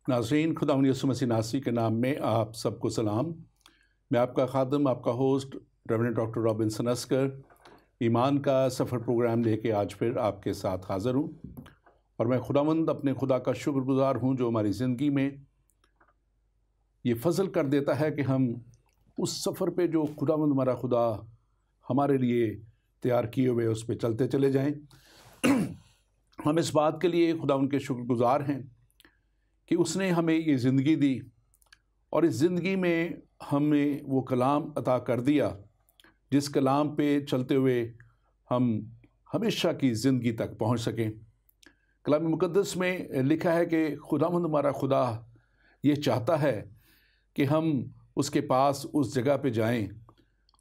नाज़रीन, खुदावंद यीशु मसीह नासरी के नाम में आप सबको सलाम। मैं आपका खादम, आपका host reverend doctor Robinson Askar ईमान का सफ़र प्रोग्राम लेके आज फिर आपके साथ हाज़िर हूँ। और मैं खुदावंद अपने खुदा का शुक्रगुज़ार हूँ जो हमारी ज़िंदगी में ये फ़ज़ल कर देता है कि हम उस सफ़र पे जो खुदावंद हमारा खुदा हमारे लिए तैयार किए हुए उस पर चलते चले जाएं। हम इस बात के लिए खुदावंद के शुक्रगुज़ार हैं कि उसने हमें ये ज़िंदगी दी और इस ज़िंदगी में हमें वो कलाम अता कर दिया जिस कलाम पे चलते हुए हम हमेशा की ज़िंदगी तक पहुंच सकें। कलाम मुक़द्दस में लिखा है कि खुदावंद हमारा खुदा ये चाहता है कि हम उसके पास उस जगह पे जाएं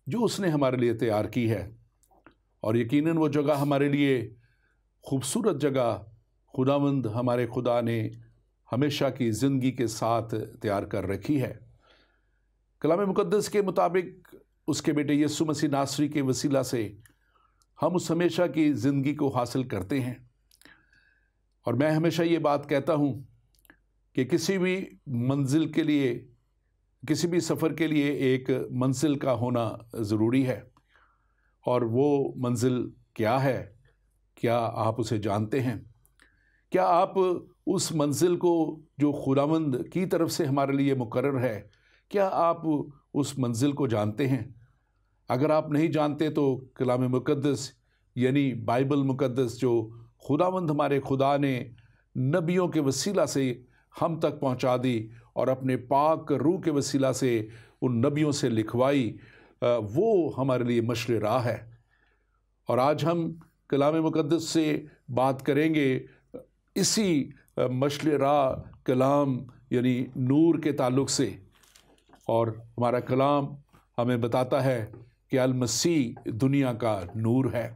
जो उसने हमारे लिए तैयार की है। और यकीनन वो जगह हमारे लिए खूबसूरत जगह खुदावंद हमारे खुदा ने हमेशा की ज़िंदगी के साथ तैयार कर रखी है। कलाम मुक़द्दस के मुताबिक उसके बेटे यीशु मसीह नासरी के वसीला से हम उस हमेशा की ज़िंदगी को हासिल करते हैं। और मैं हमेशा ये बात कहता हूँ कि किसी भी मंजिल के लिए, किसी भी सफ़र के लिए एक मंजिल का होना ज़रूरी है। और वो मंजिल क्या है, क्या आप उसे जानते हैं? क्या आप उस मंजिल को जो खुदावंद की तरफ से हमारे लिए मुकर्रर है, क्या आप उस मंजिल को जानते हैं? अगर आप नहीं जानते तो कलाम मुक़द्दस यानी बाइबल मुक़द्दस जो खुदावंद हमारे खुदा ने नबियों के वसीला से हम तक पहुंचा दी और अपने पाक रूह के वसीला से उन नबियों से लिखवाई, वो हमारे लिए मशरे राह है। और आज हम कलाम मुक़द्दस से बात करेंगे इसी मशले राह कलाम यानी नूर के ताल्लुक़ से। और हमारा कलाम हमें बताता है कि अल मसीह दुनिया का नूर है,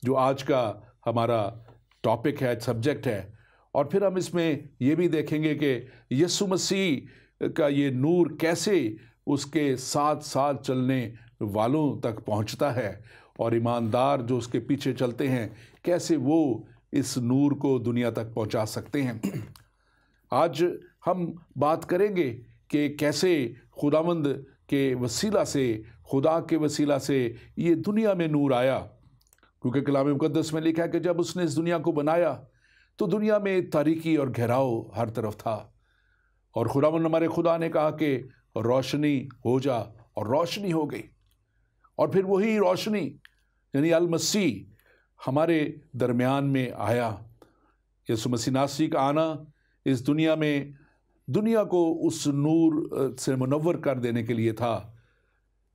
जो आज का हमारा टॉपिक है, सब्जेक्ट है। और फिर हम इसमें ये भी देखेंगे कि यीशु मसीह का ये नूर कैसे उसके साथ साथ चलने वालों तक पहुंचता है और ईमानदार जो उसके पीछे चलते हैं कैसे वो इस नूर को दुनिया तक पहुंचा सकते हैं। आज हम बात करेंगे कि कैसे खुदावंद के वसीला से, खुदा के वसीला से ये दुनिया में नूर आया। क्योंकि कलाम मुक़द्दस में लिखा है कि जब उसने इस दुनिया को बनाया तो दुनिया में तारीकी और घेराव हर तरफ था। और खुदावंद हमारे खुदा ने कहा कि रोशनी हो जा, और रोशनी हो गई। और फिर वही रोशनी यानी अल मसीह हमारे दरमियान में आया। यीशु मसीह नासरी का आना इस दुनिया में दुनिया को उस नूर से मुनव्वर कर देने के लिए था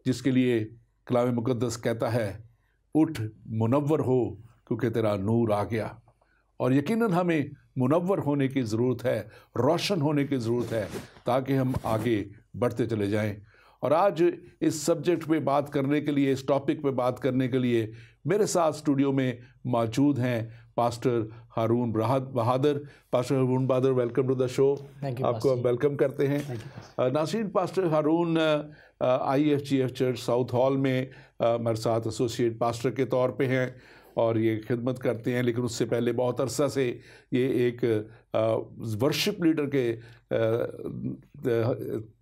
जिसके लिए कलाम मुक़द्दस कहता है, उठ मुनव्वर हो क्योंकि तेरा नूर आ गया। और यकीनन हमें मुनव्वर होने की ज़रूरत है, रोशन होने की ज़रूरत है ताकि हम आगे बढ़ते चले जाएं। और आज इस सब्जेक्ट पे बात करने के लिए, इस टॉपिक पे बात करने के लिए मेरे साथ स्टूडियो में मौजूद हैं pastor Haroon Bahadur. Pastor Haroon Bahadur, welcome to the show. आपको हम वेलकम करते हैं। नाज़रीन, pastor Haroon IFGF church south hall में मेरे साथ एसोसिएट पास्टर के तौर पे हैं और ये खिदमत करते हैं। लेकिन उससे पहले बहुत अरसा से ये एक वर्शिप लीडर के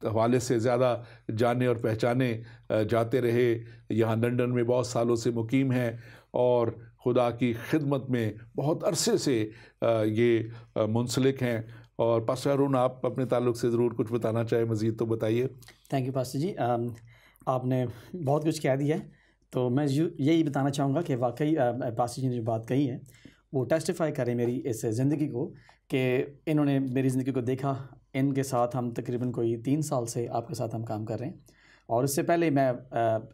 हवाले से ज़्यादा जाने और पहचाने जाते रहे। यहाँ लंदन में बहुत सालों से मुकीम हैं और खुदा की खिदमत में बहुत अरसे से ये मुंसलिक हैं। और पास्टर हारून, आप अपने ताल्लुक़ से ज़रूर कुछ बताना चाहें मज़ीद तो बताइए। थैंक यू पास्टर जी, आपने बहुत कुछ कह दिया है। तो मैं यही बताना चाहूँगा कि वाकई पास्टर जी ने जो बात कही है वो टेस्टिफाई करें मेरी इस ज़िंदगी को, कि इन्होंने मेरी ज़िंदगी को देखा। इनके साथ हम तकरीबन कोई 3 साल से आपके साथ हम काम कर रहे हैं। और इससे पहले मैं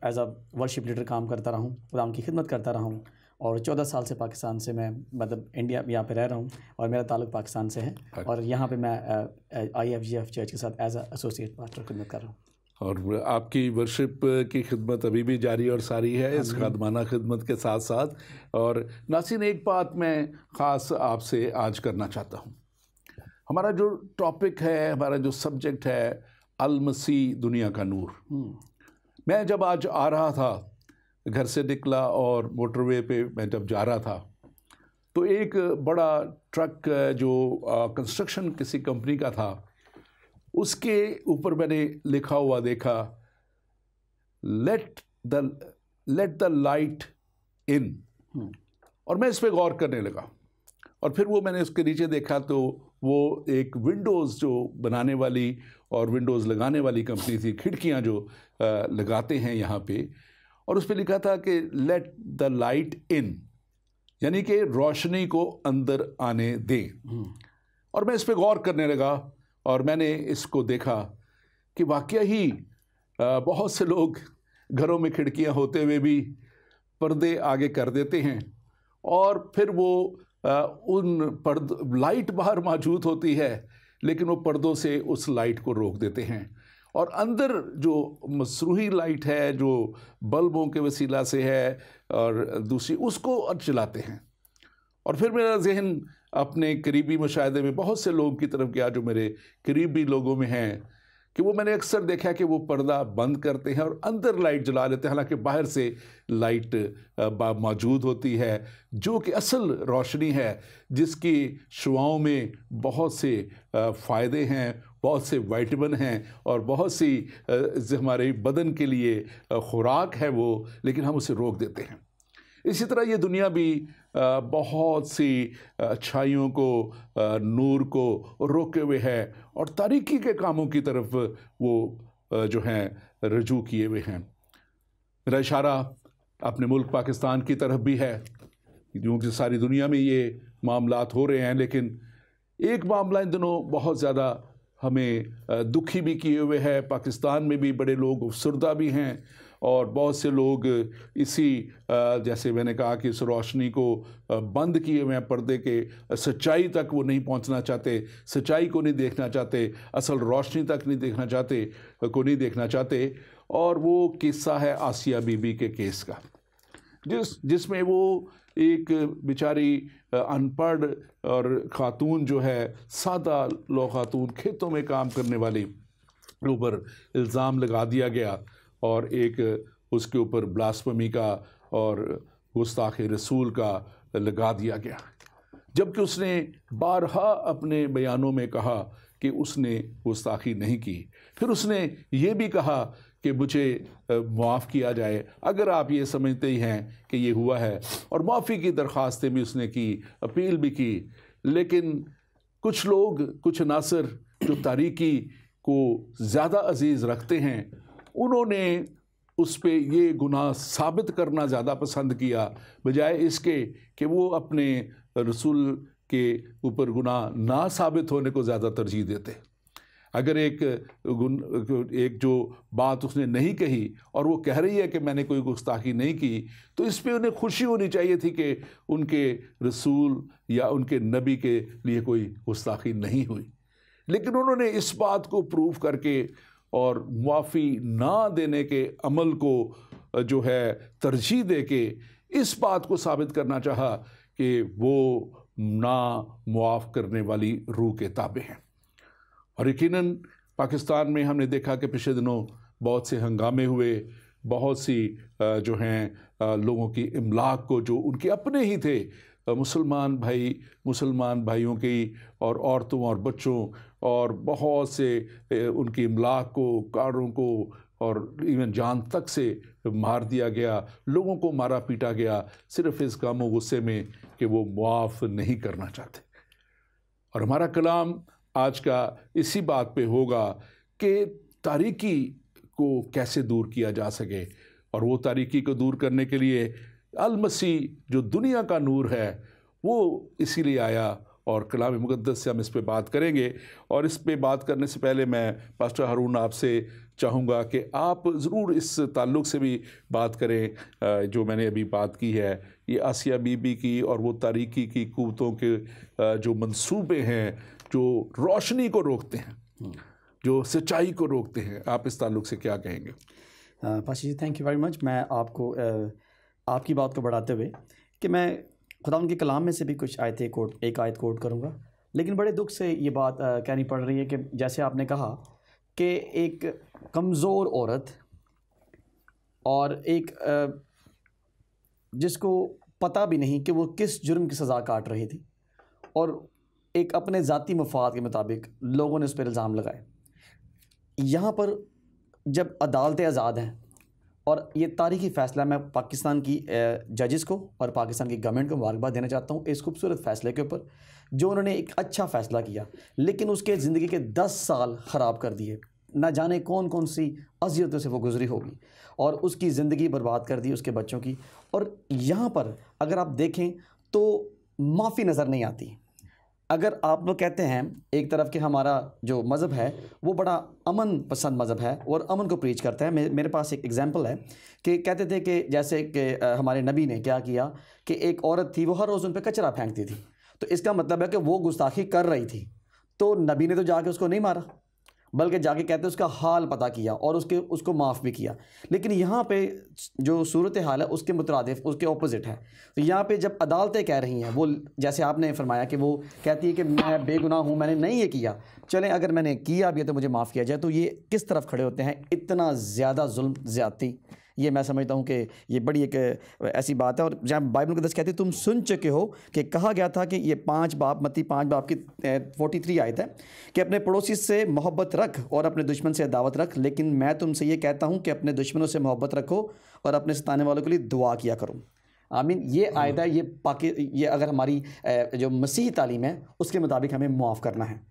एज अ वर्शिप लीडर काम करता रहा हूँ, खुदा की खिदमत करता रहा हूँ। और 14 साल से पाकिस्तान से मैं मतलब इंडिया यहाँ पे रह रहा हूँ और मेरा ताल्लुक़ पाकिस्तान से है। और यहाँ पे मैं IFGF चर्च के साथ एज अ एसोसिएट पास्टर खिदमत कर रहा हूँ। और आपकी वर्शिप की खिदमत अभी भी जारी और सारी है इस खादमाना खिदमत के साथ साथ। और नासिन, एक बात मैं ख़ास आपसे आज करना चाहता हूँ। हमारा जो टॉपिक है, हमारा जो सब्जेक्ट है, अल मसीह दुनिया का नूर। मैं जब आज आ रहा था, घर से निकला और मोटरवे पे मैं जब जा रहा था तो एक बड़ा ट्रक जो कंस्ट्रक्शन किसी कंपनी का था, उसके ऊपर मैंने लिखा हुआ देखा, लेट द लाइट इन। और मैं इस पर गौर करने लगा, और फिर वो मैंने उसके नीचे देखा तो वो एक विंडोज़ जो बनाने वाली और विंडोज़ लगाने वाली कंपनी थी, खिड़कियां जो लगाते हैं यहाँ पे, और उस पर लिखा था कि लेट द लाइट इन, यानी कि रोशनी को अंदर आने दें। और मैं इस पर गौर करने लगा और मैंने इसको देखा कि वाकई ही बहुत से लोग घरों में खिड़कियां होते हुए भी पर्दे आगे कर देते हैं, और फिर वो लाइट बाहर मौजूद होती है लेकिन वो पर्दों से उस लाइट को रोक देते हैं, और अंदर जो मसरूही लाइट है जो बल्बों के वसीला से है और दूसरी उसको जलाते हैं। और फिर मेरा जहन अपने करीबी मुशाहिदे में बहुत से लोगों की तरफ गया जो मेरे करीबी लोगों में हैं, कि वो मैंने अक्सर देखा कि वो पर्दा बंद करते हैं और अंदर लाइट जला लेते हैं, हालांकि बाहर से लाइट मौजूद होती है जो कि असल रोशनी है, जिसकी शुआओं में बहुत से फ़ायदे हैं, बहुत से विटामिन हैं और बहुत सी हमारे बदन के लिए खुराक है वो, लेकिन हम उसे रोक देते हैं। इसी तरह ये दुनिया भी बहुत सी अच्छाइयों को, नूर को रोके हुए है और तारीकी के कामों की तरफ वो जो हैं रजू किए हुए हैं। मेरा इशारा अपने मुल्क पाकिस्तान की तरफ भी है, क्योंकि सारी दुनिया में ये मामलात हो रहे हैं, लेकिन एक मामला इन दिनों बहुत ज़्यादा हमें दुखी भी किए हुए है। पाकिस्तान में भी बड़े लोग अफसरदा भी हैं और बहुत से लोग इसी जैसे मैंने कहा कि इस रोशनी को बंद किए हुए हैं, पर्दे के सच्चाई तक वो नहीं पहुंचना चाहते, सच्चाई को नहीं देखना चाहते, असल रोशनी तक नहीं देखना चाहते, देखना चाहते। और वो किस्सा है आसिया बीबी के केस का, जिसमें वो एक बेचारी अनपढ़ और ख़ातून जो है, सादा लो ख़ातून, खेतों में काम करने वाली, ऊपर इल्ज़ाम लगा दिया गया और एक उसके ऊपर ब्लास्फेमी का और गुस्ताख रसूल का लगा दिया गया, जबकि उसने बारहा अपने बयानों में कहा कि उसने गुस्ताखी नहीं की। फिर उसने ये भी कहा कि मुझे माफ़ किया जाए अगर आप ये समझते ही हैं कि ये हुआ है, और माफ़ी की दरख्वास्तें भी उसने की, अपील भी की। लेकिन कुछ लोग, कुछ नासर जो तारीकी को ज़्यादा अजीज़ रखते हैं, उन्होंने उस पे ये गुनाह साबित करना ज़्यादा पसंद किया, बजाय इसके कि वो अपने रसूल के ऊपर गुनाह ना साबित होने को ज़्यादा तरजीह देते। अगर एक जो बात उसने नहीं कही और वो कह रही है कि मैंने कोई गुस्ताखी नहीं की, तो इस पे उन्हें खुशी होनी चाहिए थी कि उनके रसूल या उनके नबी के लिए कोई गुस्ताखी नहीं हुई। लेकिन उन्होंने इस बात को प्रूव करके और मुआफ़ी ना देने के अमल को जो है तरजीह दे के इस बात को साबित करना चाहा कि वो ना मुआफ़ करने वाली रूह के ताबे हैं। और यकीनन पाकिस्तान में हमने देखा कि पिछले दिनों बहुत से हंगामे हुए, बहुत सी जो हैं लोगों की इमलाक को, जो उनके अपने ही थे, मुसलमान भाइयों की और औरतों और बच्चों और बहुत से उनकी इमलाक को, कारों को और इवन जान तक से मार दिया गया, लोगों को मारा पीटा गया, सिर्फ इस गम और गुस्से में कि वो मुआफ़ नहीं करना चाहते। और हमारा कलाम आज का इसी बात पे होगा कि तारीकी को कैसे दूर किया जा सके, और वो तारीकी को दूर करने के लिए अल मसीह जो दुनिया का नूर है वो इसीलिए आया, और कलाम मुक़द्दस से हम इस पे बात करेंगे। और इस पे बात करने से पहले मैं पास्टर हारून आपसे चाहूँगा कि आप ज़रूर इस ताल्लुक़ से भी बात करें जो मैंने अभी बात की है, ये आसिया बीबी की और वो तारीकी की क़ुव्वतों के जो मंसूबे हैं जो रोशनी को रोकते हैं, जो सच्चाई को रोकते हैं। आप इस ताल्लुक़ से क्या कहेंगे? पाशी जी, थैंक यू वेरी मच। मैं आपको आपकी बात को बढ़ाते हुए कि मैं खुदा उनके कलाम में से भी कुछ एक आयत कोट करूँगा, लेकिन बड़े दुख से ये बात कहनी पड़ रही है कि जैसे आपने कहा कि एक कमज़ोर औरत और एक जिसको पता भी नहीं कि वो किस जुर्म की सज़ा काट रही थी, और एक अपने ज़ाती मफाद के मुताबिक लोगों ने उस पर इल्ज़ाम लगाए। यहाँ पर जब अदालतें आज़ाद हैं, और ये तारीखी फ़ैसला मैं पाकिस्तान की जजेस को और पाकिस्तान की गवर्नमेंट को मुबारकबाद देना चाहता हूँ इस खूबसूरत फ़ैसले के ऊपर, जो उन्होंने एक अच्छा फ़ैसला किया, लेकिन उसके ज़िंदगी के 10 साल ख़राब कर दिए। ना जाने कौन कौन सी अज़ियतों से वो गुजरी होगी, और उसकी ज़िंदगी बर्बाद कर दी उसके बच्चों की। और यहाँ पर अगर आप देखें तो माफ़ी नज़र नहीं आती। अगर आप लोग कहते हैं एक तरफ कि हमारा जो मज़हब है वो बड़ा अमन पसंद मज़हब है और अमन को प्रीच करता है, मेरे पास एक एग्जांपल है कि कहते थे कि जैसे कि हमारे नबी ने क्या किया कि एक औरत थी, वो हर रोज़ उन पर कचरा फेंकती थी, तो इसका मतलब है कि वो गुस्ताखी कर रही थी, तो नबी ने तो जाके उसको नहीं मारा, बल्कि जाके कहते उसका हाल पता किया और उसको माफ़ भी किया। लेकिन यहाँ पे जो सूरत हाल है उसके मुतरादिफ, उसके ऑपोजिट है। तो यहाँ पे जब अदालतें कह रही हैं, वो जैसे आपने फरमाया कि वो कहती है कि मैं बेगुनाह हूँ, मैंने नहीं ये किया, चलें अगर मैंने किया भी है तो मुझे माफ़ किया जाए, तो ये किस तरफ खड़े होते हैं? इतना ज़्यादा जुल्म ज़्यादती, ये मैं समझता हूँ कि ये बड़ी एक ऐसी बात है। और जहाँ बाइबल मुक़द्दस कहती है तुम सुन चुके हो कि कहा गया था कि ये 5 बाब मत्ती 5 बाब की 43 आयत है कि अपने पड़ोसी से मोहब्बत रख और अपने दुश्मन से दावत रख, लेकिन मैं तुमसे ये कहता हूँ कि अपने दुश्मनों से मोहब्बत रखो और अपने सताने वालों के लिए दुआ किया करो। आमीन। ये आयत है, ये अगर हमारी जो मसीही तालीम है उसके मुताबिक हमें मुआफ़ करना है।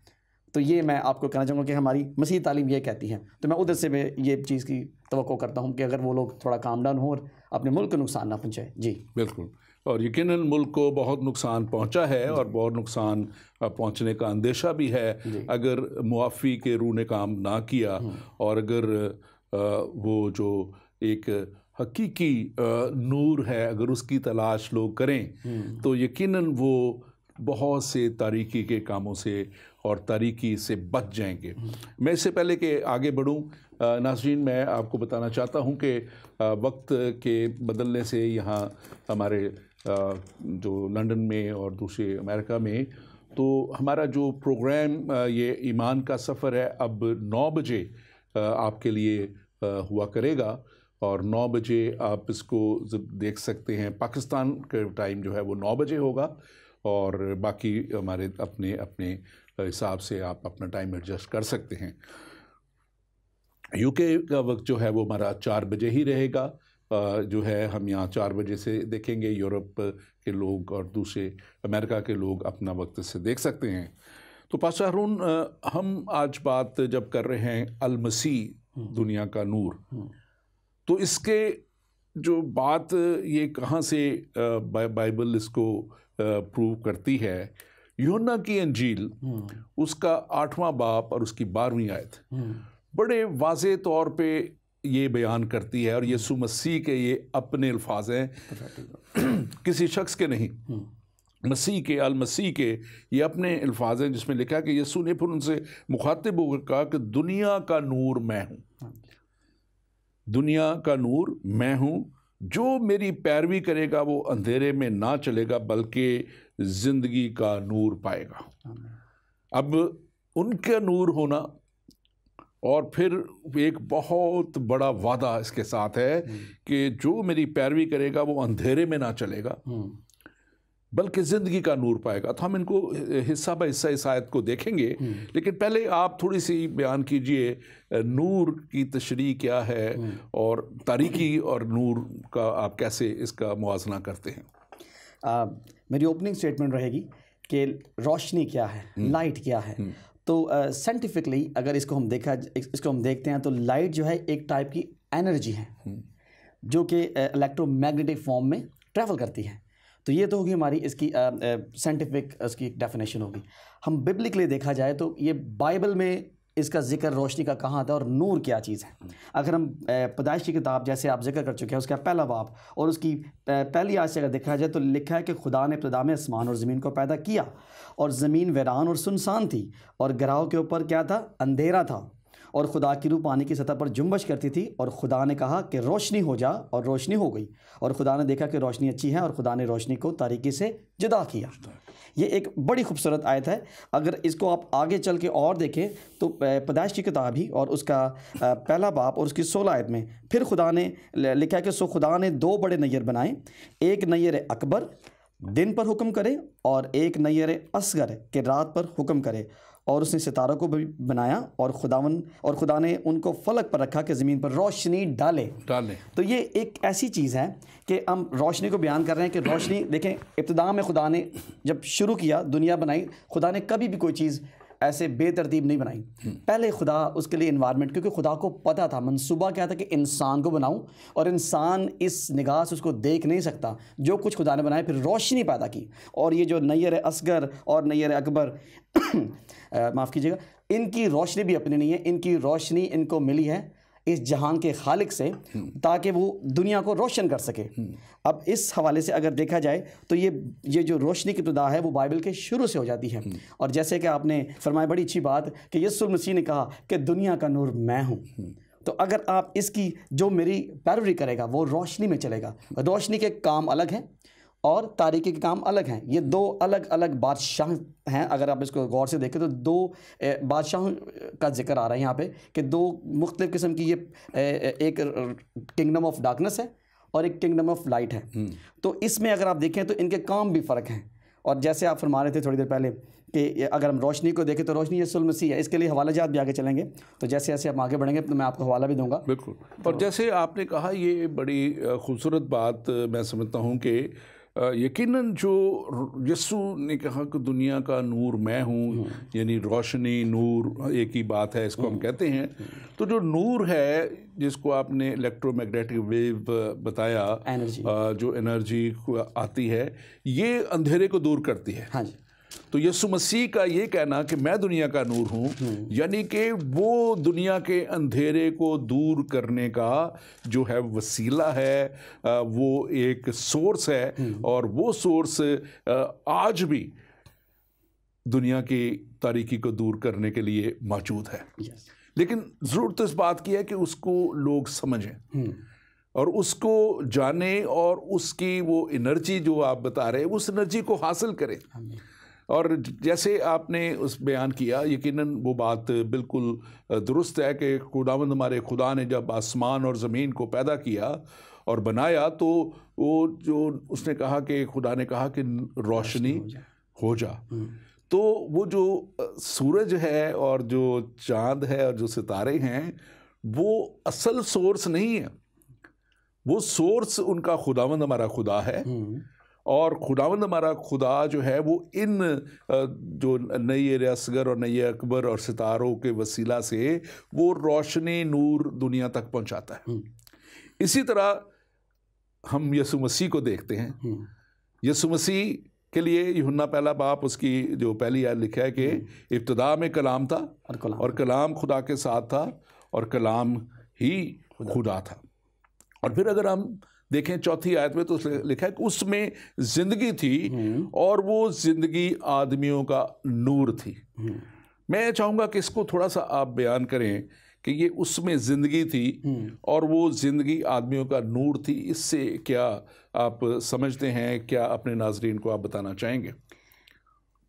तो ये मैं आपको कहना चाहूँगा कि हमारी मसीही तालीम ये कहती है। तो मैं उधर से मैं ये चीज़ की तवक्को करता हूँ कि अगर वो लोग थोड़ा काम डाउन हो और अपने मुल्क को नुकसान ना पहुँचाए। जी बिल्कुल, और यकीनन मुल्क को बहुत नुकसान पहुँचा है और बहुत नुकसान पहुँचने का अंदेशा भी है अगर मुआफ़ी के रूह ने काम ना किया, और अगर वो जो एक हकीकी नूर है अगर उसकी तलाश लोग करें तो यकीनन वो बहुत से तारीकी के कामों से और तारीकी से बच जाएंगे। मैं इससे पहले कि आगे बढ़ूं, नाज़रीन, मैं आपको बताना चाहता हूं कि वक्त के बदलने से यहाँ हमारे जो लंदन में और दूसरे अमेरिका में, तो हमारा जो प्रोग्राम ये ईमान का सफ़र है अब 9 बजे आपके लिए हुआ करेगा, और 9 बजे आप इसको देख सकते हैं। पाकिस्तान का टाइम जो है वो 9 बजे होगा, और बाकी हमारे अपने अपने हिसाब से आप अपना टाइम एडजस्ट कर सकते हैं। यूके का वक्त जो है वो हमारा 4 बजे ही रहेगा, जो है हम यहाँ 4 बजे से देखेंगे। यूरोप के लोग और दूसरे अमेरिका के लोग अपना वक्त से देख सकते हैं। तो पास्टर हारून, हम आज बात जब कर रहे हैं अल मसीह दुनिया का नूर, तो इसके जो बात ये कहाँ से बाइबल इसको प्रूव करती है? यूहन्ना की अंजील उसका 8वां बाब और उसकी 12वीं आयत बड़े वाज़े तौर पे ये बयान करती है, और यीशु मसीह के ये अपने अल्फाज हैं, किसी शख्स के नहीं, मसीह के, अल मसीह के ये अपने अल्फाज हैं, जिसमें लिखा है कि यीशु ने फिर उनसे मुखातिब होकर कहा कि दुनिया का नूर मैं हूँ, दुनिया का नूर मैं हूँ, जो मेरी पैरवी करेगा वो अंधेरे में ना चलेगा बल्कि ज़िंदगी का नूर पाएगा। अब उनका नूर होना, और फिर एक बहुत बड़ा वादा इसके साथ है कि जो मेरी पैरवी करेगा वो अंधेरे में ना चलेगा बल्कि ज़िंदगी का नूर पाएगा। तो हम इनको हिस्सा बाय हिस्सा इस आयत को देखेंगे, लेकिन पहले आप थोड़ी सी बयान कीजिए नूर की तशरीह क्या है और तारीकी और नूर का आप कैसे इसका मुआजना करते हैं। मेरी ओपनिंग स्टेटमेंट रहेगी कि रोशनी क्या है, लाइट क्या है। तो साइंटिफिकली अगर इसको हम देखते हैं तो लाइट जो है एक टाइप की एनर्जी है जो कि इलेक्ट्रोमैग्नेटिक फॉर्म में ट्रैवल करती है। तो ये तो होगी हमारी इसकी साइंटिफिक इसकी डेफिनेशन होगी। हम बिब्लिकली देखा जाए तो ये बाइबल में इसका जिक्र रोशनी का कहाँ आता है और नूर क्या चीज़ है। अगर हम पैदाइश की किताब जैसे आप जिक्र कर चुके हैं उसका पहला बाब और उसकी पहली आयत से अगर देखा जाए तो लिखा है कि खुदा ने इब्तिदा में आसमान और ज़मीन को पैदा किया और ज़मीन वीरान और सुनसान थी और गिराव के ऊपर क्या था, अंधेरा था और खुदा की रूह पानी की सतह पर जुम्बश करती थी, और खुदा ने कहा कि रोशनी हो जा, और रोशनी हो गई। और खुदा ने देखा कि रोशनी अच्छी है, और खुदा ने रोशनी को तारीकी से जुदा किया। ये एक बड़ी खूबसूरत आयत है। अगर इसको आप आगे चल के और देखें तो पैदाइश की किताब ही और उसका पहला बाब और उसकी 16 आयत में फिर खुदा ने लिखा है कि सो खुदा ने 2 बड़े नैयर बनाए, एक नैयर अकबर दिन पर हुक्म करे और एक नैयर असगर के रात पर हुक्म करे। और उसने सितारों को भी बनाया, और खुदा ने उनको फलक पर रखा कि ज़मीन पर रोशनी डाले। तो ये एक ऐसी चीज़ है कि हम रोशनी को बयान कर रहे हैं कि रोशनी देखें, इब्तिदा में खुदा ने जब शुरू किया, दुनिया बनाई, खुदा ने कभी भी कोई चीज़ ऐसे बेतरतीब नहीं बनाई। पहले खुदा उसके लिए इन्वायरमेंट, क्योंकि खुदा को पता था, मंसूबा क्या था कि इंसान को बनाऊं, और इंसान इस निगाह से उसको देख नहीं सकता जो कुछ खुदा ने बनाया। फिर रोशनी पैदा की, और ये जो नैयर असगर और नैयर अकबर माफ़ कीजिएगा, इनकी रोशनी भी अपनी नहीं है, इनकी रोशनी इनको मिली है इस जहान के खालिक से, ताकि वो दुनिया को रोशन कर सके। अब इस हवाले से अगर देखा जाए तो ये जो रोशनी की इब्तिदा है वो बाइबल के शुरू से हो जाती है। और जैसे कि आपने फरमाया, बड़ी अच्छी बात कि यीशु मसीह ने कहा कि दुनिया का नूर मैं हूँ। तो अगर आप इसकी जो मेरी पैरवी करेगा वो रोशनी में चलेगा। रोशनी के काम अलग हैं और तारीकी के काम अलग हैं। ये 2 अलग अलग बादशाह हैं। अगर आप इसको गौर से देखें तो 2 बादशाहों का जिक्र आ रहा है यहाँ पे कि 2 मुख्तलिफ़ किस्म की, ये एक किंगडम ऑफ डार्कनेस है और एक किंगडम ऑफ लाइट है। तो इसमें अगर आप देखें तो इनके काम भी फ़र्क हैं। और जैसे आप फरमा रहे थे थोड़ी देर पहले कि अगर हम रोशनी को देखें तो रोशनी यीशु मसीह है। इसके लिए हवाला जात भी आगे चलेंगे, तो जैसे जैसे हम आगे बढ़ेंगे तो मैं आपको हवाला भी दूंगा। बिल्कुल। और जैसे आपने कहा, ये बड़ी खूबसूरत बात मैं समझता हूँ कि यकीनन जो यीशु ने कहा कि दुनिया का नूर मैं हूँ, यानी रोशनी, नूर एक ही बात है, इसको हम कहते हैं। तो जो नूर है, जिसको आपने इलेक्ट्रोमैग्नेटिक वेव बताया, जो एनर्जी आती है, ये अंधेरे को दूर करती है। हाँ जी। तो यीशु मसीह का ये कहना कि मैं दुनिया का नूर हूँ, यानी कि वो दुनिया के अंधेरे को दूर करने का जो है वसीला है, वो एक सोर्स है, और वो सोर्स आज भी दुनिया की तारीकी को दूर करने के लिए मौजूद है। लेकिन ज़रूरत इस बात की है कि उसको लोग समझें और उसको जाने, और उसकी वो एनर्जी जो आप बता रहे हैं उस एनर्जी को हासिल करें। और जैसे आपने उस बयान किया, यकीनन वो बात बिल्कुल दुरुस्त है कि खुदावंद हमारे खुदा ने जब आसमान और ज़मीन को पैदा किया और बनाया, तो वो जो उसने कहा कि खुदा ने कहा कि रोशनी हो जा। तो वो जो सूरज है और जो चाँद है और जो सितारे हैं, वो असल सोर्स नहीं है। वो सोर्स उनका खुदावंद हमारा खुदा है। और खुदावंद हमारा खुदा जो है वो इन जो नैयर असगर और नैयर अकबर और सितारों के वसीला से वो रोशनी, नूर दुनिया तक पहुंचाता है। इसी तरह हम यीशु मसीह को देखते हैं। यीशु मसीह के लिए यूहन्ना पहला बाप उसकी जो पहली आयत लिखा है कि इब्तिदा में कलाम था और कलाम खुदा के साथ था और कलाम ही खुदा था। और फिर अगर हम देखें चौथी आयत में तो लिखा है कि उसमें जिंदगी थी और वो जिंदगी आदमियों का नूर थी। मैं चाहूँगा कि इसको थोड़ा सा आप बयान करें कि ये उसमें ज़िंदगी थी और वो ज़िंदगी आदमियों का नूर थी। इससे क्या आप समझते हैं, क्या अपने नाजरीन को आप बताना चाहेंगे?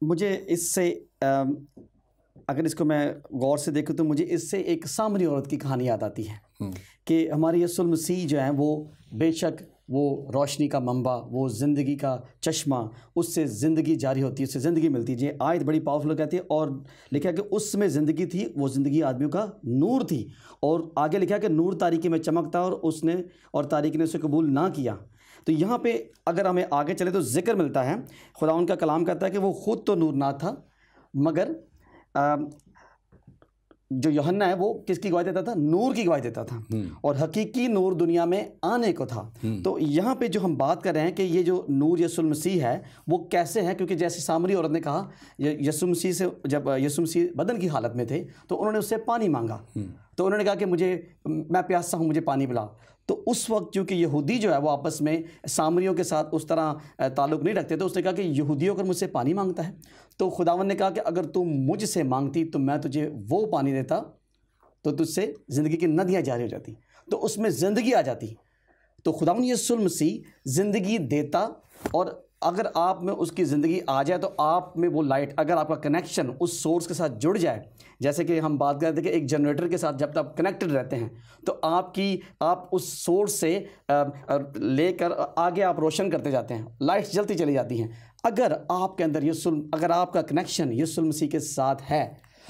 मुझे इससे अगर इसको मैं गौर से देखूं तो मुझे इससे एक सामरी औरत की कहानी याद आती है कि हमारे यीशु मसीह जो हैं वो बेशक वो रोशनी का मंबा, वो ज़िंदगी का चश्मा, उससे ज़िंदगी जारी होती है, उससे ज़िंदगी मिलती है। ये आयत बड़ी पावरफुल कहती है। और लिखा कि उसमें ज़िंदगी थी, वो ज़िंदगी आदमियों का नूर थी। और आगे लिखा कि नूर तारीकी में चमकता और तारीकी ने उसे कबूल ना किया। तो यहाँ पे अगर हमें आगे चले तो जिक्र मिलता है, खुदा उनका कलाम कहता है कि वो ख़ुद तो नूर ना था, मगर जो यूहन्ना है वो किसकी गवाही देता था? नूर की गवाही देता था। और हकीकी नूर दुनिया में आने को था। तो यहाँ पे जो हम बात कर रहे हैं कि ये जो नूर यीशु मसीह है वो कैसे है, क्योंकि जैसे सामरी औरत ने कहा, यीशु मसीह से जब यीशु मसीह बदन की हालत में थे तो उन्होंने उससे पानी मांगा। तो उन्होंने कहा कि मैं प्यासा हूँ, मुझे पानी पिला। तो उस वक्त क्योंकि यहूदी जो है वो आपस में सामरियों के साथ उस तरह ताल्लुक़ नहीं रखते, तो उसने कहा कि यहूदियों अगर मुझसे पानी मांगता है तो खुदावंद ने कहा कि अगर तू मुझसे मांगती तो मैं तुझे वो पानी देता तो तुझसे ज़िंदगी की नदियाँ जारी हो जाती, तो उसमें ज़िंदगी आ जाती। तो खुदावंद यीशु मसीह ज़िंदगी देता, और अगर आप में उसकी ज़िंदगी आ जाए तो आप में वो लाइट, अगर आपका कनेक्शन उस सोर्स के साथ जुड़ जाए, जैसे कि हम बात करते हैं कि एक जनरेटर के साथ जब तक कनेक्टेड रहते हैं तो आप उस सोर्स से लेकर आगे आप रोशन करते जाते हैं, लाइट्स जलती चली जाती हैं। अगर आपके अंदर अगर आपका कनेक्शन यीशु मसीह के साथ है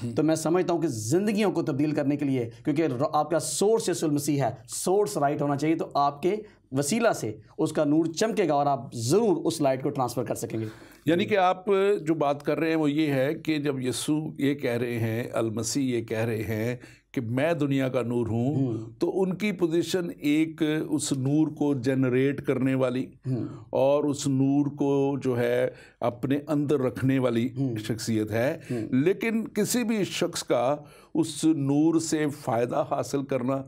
तो मैं समझता हूँ कि ज़िंदगियों को तब्दील करने के लिए, क्योंकि आपका सोर्स यीशु मसीह है, सोर्स राइट होना चाहिए, तो आपके वसीला से उसका नूर चमकेगा और आप ज़रूर उस लाइट को ट्रांसफ़र कर सकेंगे। यानी कि आप जो बात कर रहे हैं वो ये है कि जब यीशु ये कह रहे हैं, अल मसीह ये कह रहे हैं कि मैं दुनिया का नूर हूँ, तो उनकी पोजीशन एक उस नूर को जनरेट करने वाली और उस नूर को जो है अपने अंदर रखने वाली शख्सियत है। लेकिन किसी भी शख्स का उस नूर से फ़ायदा हासिल करना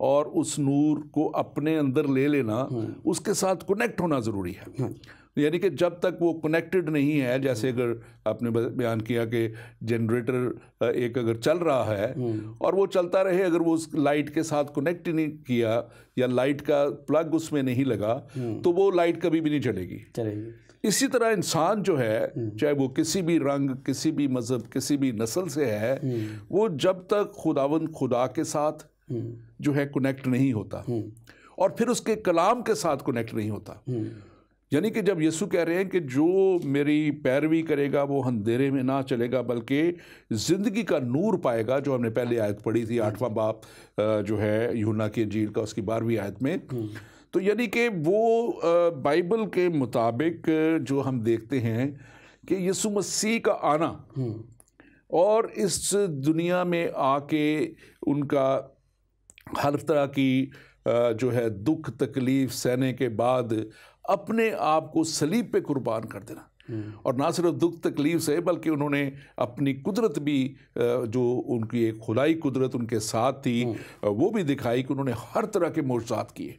और उस नूर को अपने अंदर ले लेना, उसके साथ कनेक्ट होना ज़रूरी है। यानी कि जब तक वो कनेक्टेड नहीं है, जैसे अगर आपने बयान किया कि जनरेटर एक अगर चल रहा है और वो चलता रहे, अगर वो उस लाइट के साथ कनेक्ट नहीं किया या लाइट का प्लग उसमें नहीं लगा तो वो लाइट कभी भी नहीं चलेगी। इसी तरह इंसान जो है, चाहे वो किसी भी रंग, किसी भी मज़हब, किसी भी नस्ल से है, वो जब तक खुदावंद खुदा के साथ जो है कनेक्ट नहीं होता और फिर उसके कलाम के साथ कनेक्ट नहीं होता। यानी कि जब यीशु कह रहे हैं कि जो मेरी पैरवी करेगा वो अंधेरे में ना चलेगा बल्कि ज़िंदगी का नूर पाएगा, जो हमने पहले आयत पढ़ी थी 8वां बाब जो है यूहन्ना की इंजील का, उसकी 12वीं आयत में, तो यानी कि वो बाइबल के मुताबिक जो हम देखते हैं कि यीशु मसीह का आना और इस दुनिया में आके उनका हर तरह की जो है दुख तकलीफ़ सहने के बाद अपने आप को सलीब पे कुर्बान कर देना, और ना सिर्फ दुख तकलीफ से बल्कि उन्होंने अपनी कुदरत भी जो उनकी एक खुदाई कुदरत उनके साथ थी वो भी दिखाई कि उन्होंने हर तरह के मोजज़ात किए।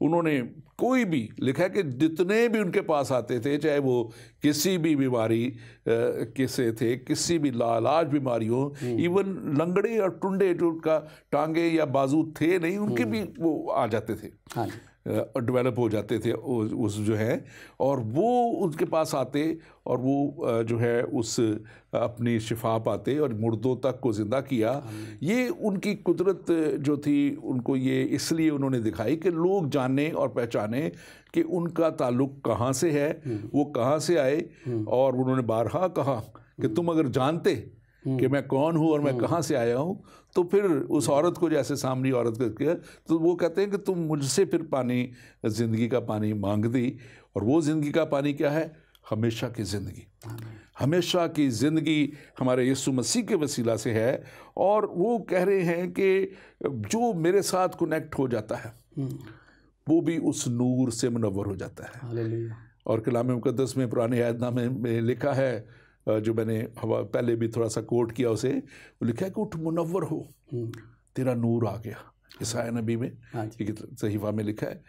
उन्होंने कोई भी लिखा है कि जितने भी उनके पास आते थे, चाहे वो किसी भी बीमारी किसे थे, किसी भी लाइलाज बीमारी हो, इवन लंगड़े और टुंडे जो उनका टांगे या बाजू थे नहीं, उनके भी वो आ जाते थे, डेवलप हो जाते थे उस जो है, और वो उनके पास आते और वो जो है उस अपनी शिफा पाते और मुर्दों तक को ज़िंदा किया। ये उनकी कुदरत जो थी उनको ये इसलिए उन्होंने दिखाई कि लोग जाने और पहचाने कि उनका ताल्लुक़ कहाँ से है, वो कहाँ से आए। और उन्होंने बारहा कहा कि तुम अगर जानते कि मैं कौन हूँ और मैं कहाँ से आया हूँ, तो फिर उस औरत को जैसे सामने औरत करके, तो वो कहते हैं कि तुम मुझसे फिर पानी, ज़िंदगी का पानी मांग दी। और वो ज़िंदगी का पानी क्या है? हमेशा की ज़िंदगी। हमेशा की ज़िंदगी हमारे यीशु मसीह के वसीला से है। और वो कह रहे हैं कि जो मेरे साथ कनेक्ट हो जाता है वो भी उस नूर से मुनव्वर हो जाता है। हालेलुया। और कलाम मुक़द्दस में पुराने अहदनामे में लिखा है, जो मैंने पहले भी थोड़ा सा कोट किया उसे, वो लिखा है कि उठ मुनव्वर हो, तेरा नूर आ गया। ईसाया नबी में सहीफा में लिखा है।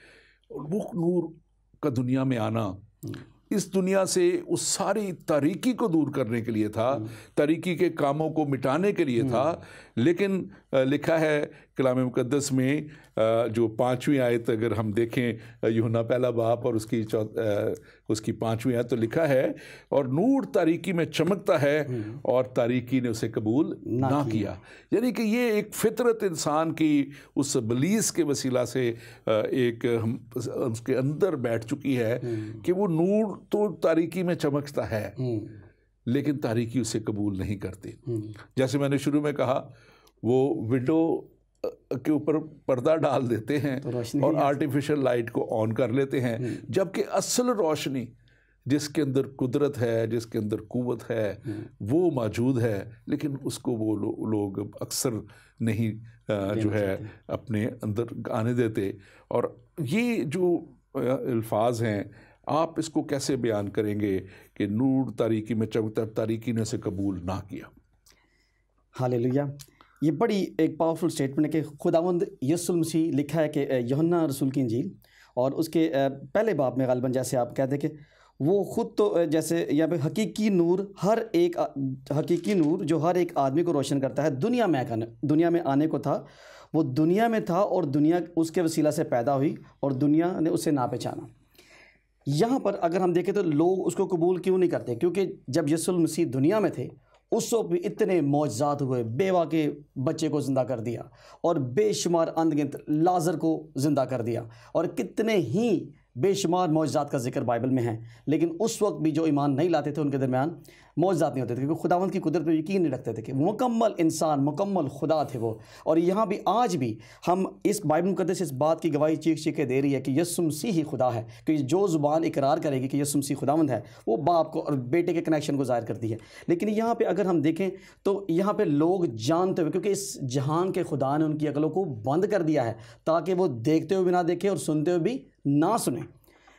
और वो नूर का दुनिया में आना इस दुनिया से उस सारी तारीकी को दूर करने के लिए था, तारीकी के कामों को मिटाने के लिए था। लेकिन लिखा है कलाम मुक़द्दस में जो 5वीं आयत अगर हम देखें, यूहन्ना पहला बाब और उसकी 5वीं आयत, तो लिखा है और नूर तारीकी में चमकता है और तारीकी ने उसे कबूल ना किया। यानी कि ये एक फितरत इंसान की उस इब्लीस के वसीला से एक उसके अंदर बैठ चुकी है कि वो नूर तो तारीकी में चमकता है लेकिन तारीकी उसे कबूल नहीं करती। जैसे मैंने शुरू में कहा, वो विंडो के ऊपर पर्दा डाल देते हैं तो और आर्टिफिशियल लाइट को ऑन कर लेते हैं, जबकि असल रोशनी जिसके अंदर कुदरत है, जिसके अंदर कुव्वत है, वो मौजूद है, लेकिन उसको वो लोग अक्सर नहीं जो है अपने अंदर आने देते। और ये जो अल्फाज हैं, आप इसको कैसे बयान करेंगे कि नूर तारीकी में चमकता, तारीकी ने उसे कबूल ना किया? हालेलुया। ये बड़ी एक पावरफुल स्टेटमेंट है कि खुदावंद यीशु मसीह, लिखा है कि यूहन्ना रसूल की इंजील और उसके पहले बाब में गालिबन जैसे आप कहते कि वो खुद तो जैसे यहाँ पे हकीकी नूर हकीकी नूर जो हर एक आदमी को रोशन करता है, दुनिया में आने को था, वो दुनिया में था और दुनिया उसके वसीला से पैदा हुई और दुनिया ने उसे ना पहचाना। यहाँ पर अगर हम देखें तो लोग उसको कबूल क्यों नहीं करते? क्योंकि जब यीशु मसीह दुनिया में थे उस वक्त भी इतने मौजज़ात हुए, बेवा के बच्चे को ज़िंदा कर दिया और बेशुमार अनगिनत लाजर को ज़िंदा कर दिया, और कितने ही बेशुमार मौजज़ात का जिक्र बाइबल में है। लेकिन उस वक्त भी जो ईमान नहीं लाते थे उनके दरमियान मौजज़ात नहीं होते थे, क्योंकि खुदावंद की कुदरत पर यकीन नहीं रखते थे कि मुकम्मल इंसान, मुकम्मल खुदा थे वो। और यहाँ भी आज भी हम इस बाइबल मुक़द्दस इस बात की गवाही चीख के दे रही है कि यीशु मसीह ही खुदा है, कि जो ज़ुबान इकरार करेगी कि यीशु मसीह खुदावंद है, वो बाप को और बेटे के कनेक्शन को ज़ाहिर करती है। लेकिन यहाँ पर अगर हम देखें तो यहाँ पर लोग जानते हुए, क्योंकि इस जहान के खुदा ने उनकी अकलों को बंद कर दिया है ताकि वो देखते हुए भी ना देखें और सुनते हुए भी ना सुने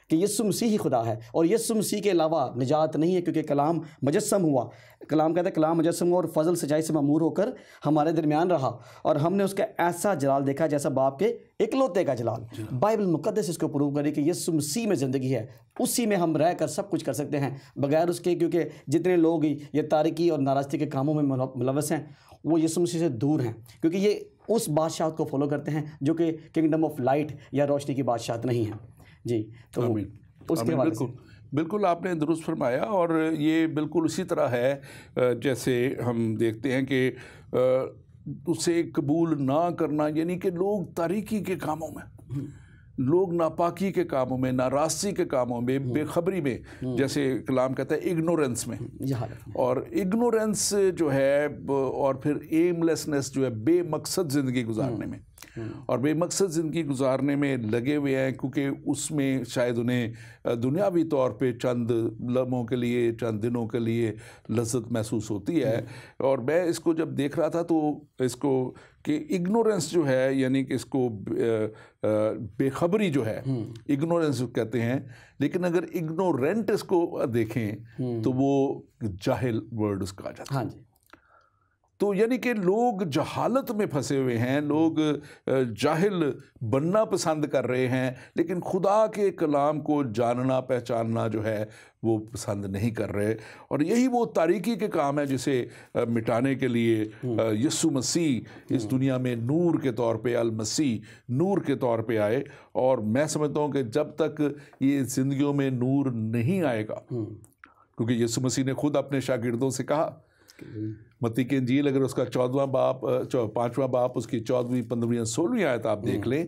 कि यीशु मसीह ही खुदा है और यीशु मसीह के अलावा निजात नहीं है। क्योंकि कलाम मुजस्सम हुआ, कलाम कहता है कलाम मुजस्सम हुआ और फजल सच्चाई से मामूर होकर हमारे दरमियान रहा, और हमने उसका ऐसा जलाल देखा जैसा बाप के इकलौते का जलाल। बाइबल मुक़द्दस इसको प्रूव करे कि यीशु मसीह में ज़िंदगी है, उसी में हम रह कर सब कुछ कर सकते हैं बगैर उसके। क्योंकि जितने लोग ये तारीकी और नाराज़गी के कामों में मुलव्वस हैं वो यीशु मसीह से दूर हैं, क्योंकि ये उस बादशाह को फॉलो करते हैं जो कि किंगडम ऑफ लाइट या रोशनी की बादशाह नहीं है। जी, तो उसके बाद बिल्कुल आपने दुरुस्त फरमाया, और ये बिल्कुल उसी तरह है जैसे हम देखते हैं कि उसे कबूल ना करना, यानी कि लोग तारीकी के कामों में, लोग नापाकी के कामों में, नाराज़गी के कामों में, बेखबरी में, जैसे कलाम कहता है इग्नोरेंस में, और इग्नोरेंस जो है, और फिर एमलेसनेस जो है, बेमकसद ज़िंदगी गुजारने में, और बेमकसद ज़िंदगी गुजारने में लगे हुए हैं, क्योंकि उसमें शायद उन्हें दुनियावी तौर पे चंद लम्हों के लिए, चंद दिनों के लिए लज्जत महसूस होती है। और मैं इसको जब देख रहा था तो इसको कि इग्नोरेंस जो है, यानी कि इसको बेखबरी जो है, इग्नोरेंस कहते हैं, लेकिन अगर इग्नोरेंट इसको देखें तो वो जाहिल वर्ड उसका आ जाता है। हाँ जी। तो यानी कि लोग जहालत में फंसे हुए हैं, लोग जाहिल बनना पसंद कर रहे हैं, लेकिन खुदा के कलाम को जानना पहचानना जो है वो पसंद नहीं कर रहे। और यही वो तारीकी के काम है जिसे मिटाने के लिए यीशु मसीह इस दुनिया में नूर के तौर पे, अल मसीह नूर के तौर पे आए। और मैं समझता हूँ कि जब तक ये ज़िंदगियों में नूर नहीं आएगा, क्योंकि यीशु मसीह ने खुद अपने शागिर्दों से कहा, मत्ती की इंजील अगर उसका 5वां बाप उसकी 14वीं 15वीं 16वीं आयत आप देख लें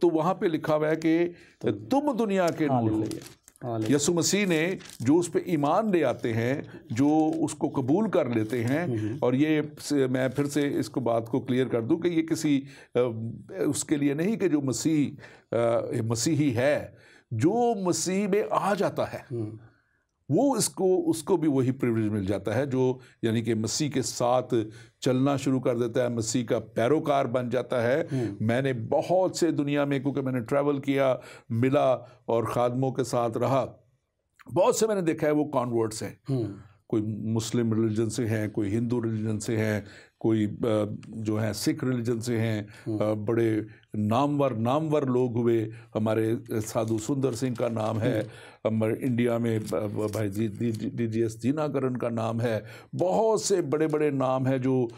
तो वहाँ पे लिखा हुआ है कि तुम दुनिया के नूर हो। यीशु मसीह ने जो उस पे ईमान ले आते हैं, जो उसको कबूल कर लेते हैं, और ये मैं फिर से इसको बात को क्लियर कर दूं कि ये किसी उसके लिए नहीं कि जो मसीही है, जो मसीह में आ जाता है वो उसको भी वही प्रिविलेज मिल जाता है, जो यानी कि मसीह के साथ चलना शुरू कर देता है, मसीह का पैरोकार बन जाता है। मैंने बहुत से दुनिया में, क्योंकि मैंने ट्रैवल किया, मिला और खादमों के साथ रहा, बहुत से मैंने देखा है वो कॉन्वर्ट्स हैं। कोई मुस्लिम रिलीजन से हैं, कोई हिंदू रिलीजन से हैं, कोई जो है सिख रिलीजन से हैं, बड़े नामवर लोग हुए। हमारे साधु सुंदर सिंह का नाम है, हमारे इंडिया में भाई DGS दीनाकरण का नाम है, बहुत से बड़े बड़े नाम हैं जो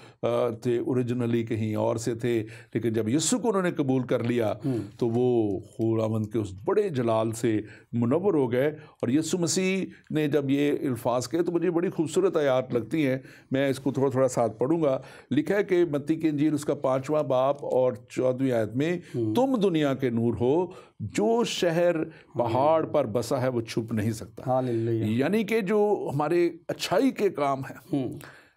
थे ओरिजिनली कहीं और से थे, लेकिन जब यीशु को उन्होंने कबूल कर लिया तो वो खुदावंद के उस बड़े जलाल से मुनव्वर हो गए। और यीशु मसीह ने जब ये अल्फाज कहे तो मुझे बड़ी खूबसूरत आयत लगती हैं, मैं इसको थोड़ा थोड़ा साथ पढ़ूंगा। लिखा है कि मत्ती की इंजील उसका 5वां बाप और 14वीं आयत में, तुम दुनिया के नूर हो, जो शहर पहाड़ पर बसा है वो छुप नहीं सकता। यानी कि जो हमारे अच्छाई के काम है,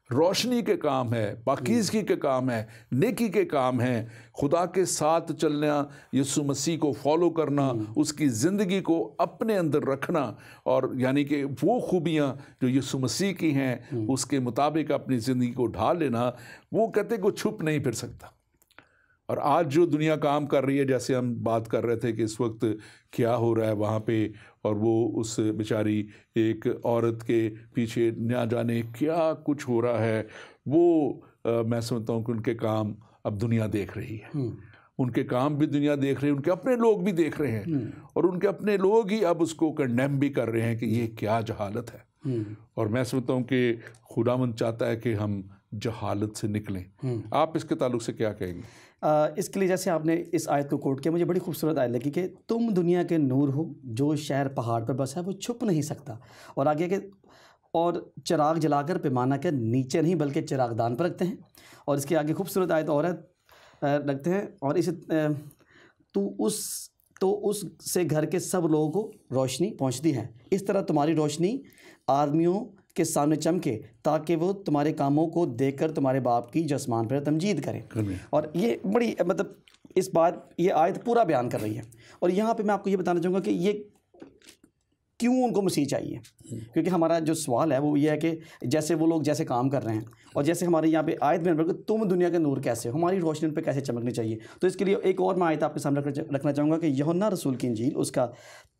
रोशनी के काम है, पाकीज़गी के काम है, नेकी के काम है, खुदा के साथ चलना, यीशु मसीह को फॉलो करना, उसकी ज़िंदगी को अपने अंदर रखना, और यानी कि वो खूबियाँ जो यीशु मसीह की हैं उसके मुताबिक अपनी ज़िंदगी को ढाल लेना, वो कहते को छुप नहीं फिर सकता। और आज जो दुनिया काम कर रही है, जैसे हम बात कर रहे थे कि इस वक्त क्या हो रहा है वहाँ पे, और वो उस बेचारी एक औरत के पीछे ना जाने क्या कुछ हो रहा है, वो मैं समझता हूँ कि उनके काम अब दुनिया देख रही है। उनके काम भी दुनिया देख रही है, उनके अपने लोग भी देख रहे हैं, और उनके अपने लोग ही अब उसको कंडेम भी कर रहे हैं कि ये क्या जहालत है। और मैं समझता हूँ कि खुदावंद चाहता है कि हम जहालत से निकलें। आप इसके ताल्लुक से क्या कहेंगे? इसके लिए जैसे आपने इस आयत को कोट किया, मुझे बड़ी खूबसूरत आयत लगी कि तुम दुनिया के नूर हो, जो शहर पहाड़ पर बसा है वो छुप नहीं सकता। और आगे के और चिराग जलाकर पैमाना के नीचे नहीं बल्कि चिरागदान पर रखते हैं। और इसके आगे खूबसूरत आयत और रखते हैं, और इसे तो उससे घर के सब लोगों को रोशनी पहुंचती है। इस तरह तुम्हारी रोशनी आदमियों के सामने चमके, ताकि वो तुम्हारे कामों को देखकर तुम्हारे बाप की जो आसमान पर तमजीद करें। और ये बड़ी मतलब इस बात ये आयत पूरा बयान कर रही है। और यहाँ पे मैं आपको ये बताना चाहूँगा कि ये क्यों उनको मसीह चाहिए, क्योंकि हमारा जो सवाल है वो ये है कि जैसे वो लोग जैसे काम कर रहे हैं, और जैसे हमारे यहाँ पे आयत में तुम दुनिया के नूर कैसे हो, हमारी रोशनी उन पर कैसे चमकनी चाहिए। तो इसके लिए एक और मैं आयत आपके सामने रखना चाहूँगा कि यूहन्ना रसूल की इंजील उसका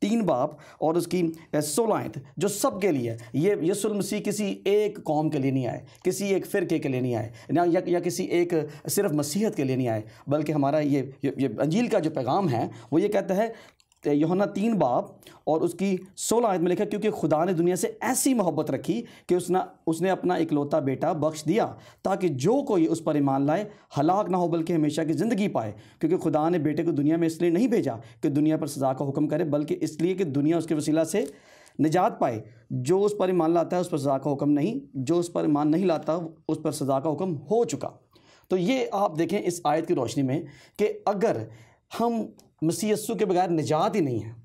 3 बाब और उसकी 16 आयत, जो सब के लिए ये यीशु मसीह किसी एक कौम के लिए नहीं आए, किसी एक फ़िरके के लिए नहीं आए ना, या किसी एक सिर्फ मसीहत के लिए नहीं आए, बल्कि हमारा ये इंजील का जो पैगाम है वो ये कहता है, यूहन्ना 3 बाब और उसकी 16 आयत में लिखा, क्योंकि खुदा ने दुनिया से ऐसी मोहब्बत रखी कि उसने अपना इकलौता बेटा बख्श दिया, ताकि जो कोई उस पर ईमान लाए हलाक ना हो बल्कि हमेशा की ज़िंदगी पाए। क्योंकि खुदा ने बेटे को दुनिया में इसलिए नहीं भेजा कि दुनिया पर सज़ा का हुक्म करे, बल्कि इसलिए कि दुनिया उसके वसीला से निजात पाए। जो उस पर ईमान लाता है उस पर सज़ा का हुक्म नहीं, जो उस पर ईमान नहीं लाता उस पर सज़ा का हुक्म हो चुका। तो ये आप देखें इस आयत की रोशनी में कि अगर हम मसीह यीशु के बगैर निजात ही नहीं है,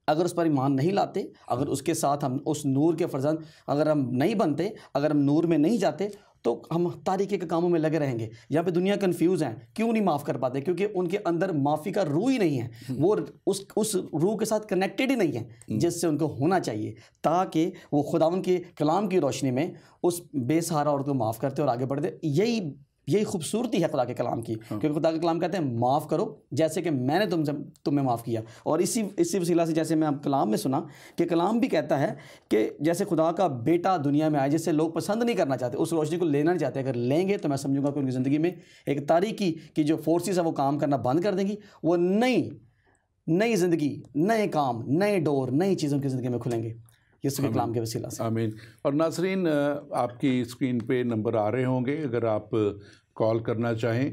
अगर उस पर ईमान नहीं लाते, अगर उसके साथ हम उस नूर के फर्जंद अगर हम नहीं बनते, अगर हम नूर में नहीं जाते, तो हम तारीकी के कामों में लगे रहेंगे। यहाँ पे दुनिया कंफ्यूज हैं, क्यों नहीं माफ़ कर पाते? क्योंकि उनके अंदर माफ़ी का रूह ही नहीं है, वो उस रूह के साथ कनेक्टेड ही नहीं है जिससे उनको होना चाहिए, ताकि वो खुदावंद के कलाम की रोशनी में उस बेसहारा औरत को माफ़ करते और आगे बढ़ते। यही खूबसूरती है खुदा के कलाम की, क्योंकि खुदा के कलाम कहते हैं माफ़ करो जैसे कि मैंने तुम्हें माफ़ किया। और इसी वसीला से जैसे मैं अब कलाम में सुना कि कलाम भी कहता है कि जैसे खुदा का बेटा दुनिया में आया, जिससे लोग पसंद नहीं करना चाहते, उस रोशनी को लेना नहीं चाहते, अगर लेंगे तो मैं समझूंगा कि उनकी ज़िंदगी में एक तारीकी की जो फोर्सेस है वो काम करना बंद कर देंगी। वो नई ज़िंदगी, नए काम, नए डोर, नई चीज़ों की ज़िंदगी में खुलेंगे यीशु के कलाम के वसीला से। आमीन। और नाज़रीन, आपकी स्क्रीन पे नंबर आ रहे होंगे, अगर आप कॉल करना चाहें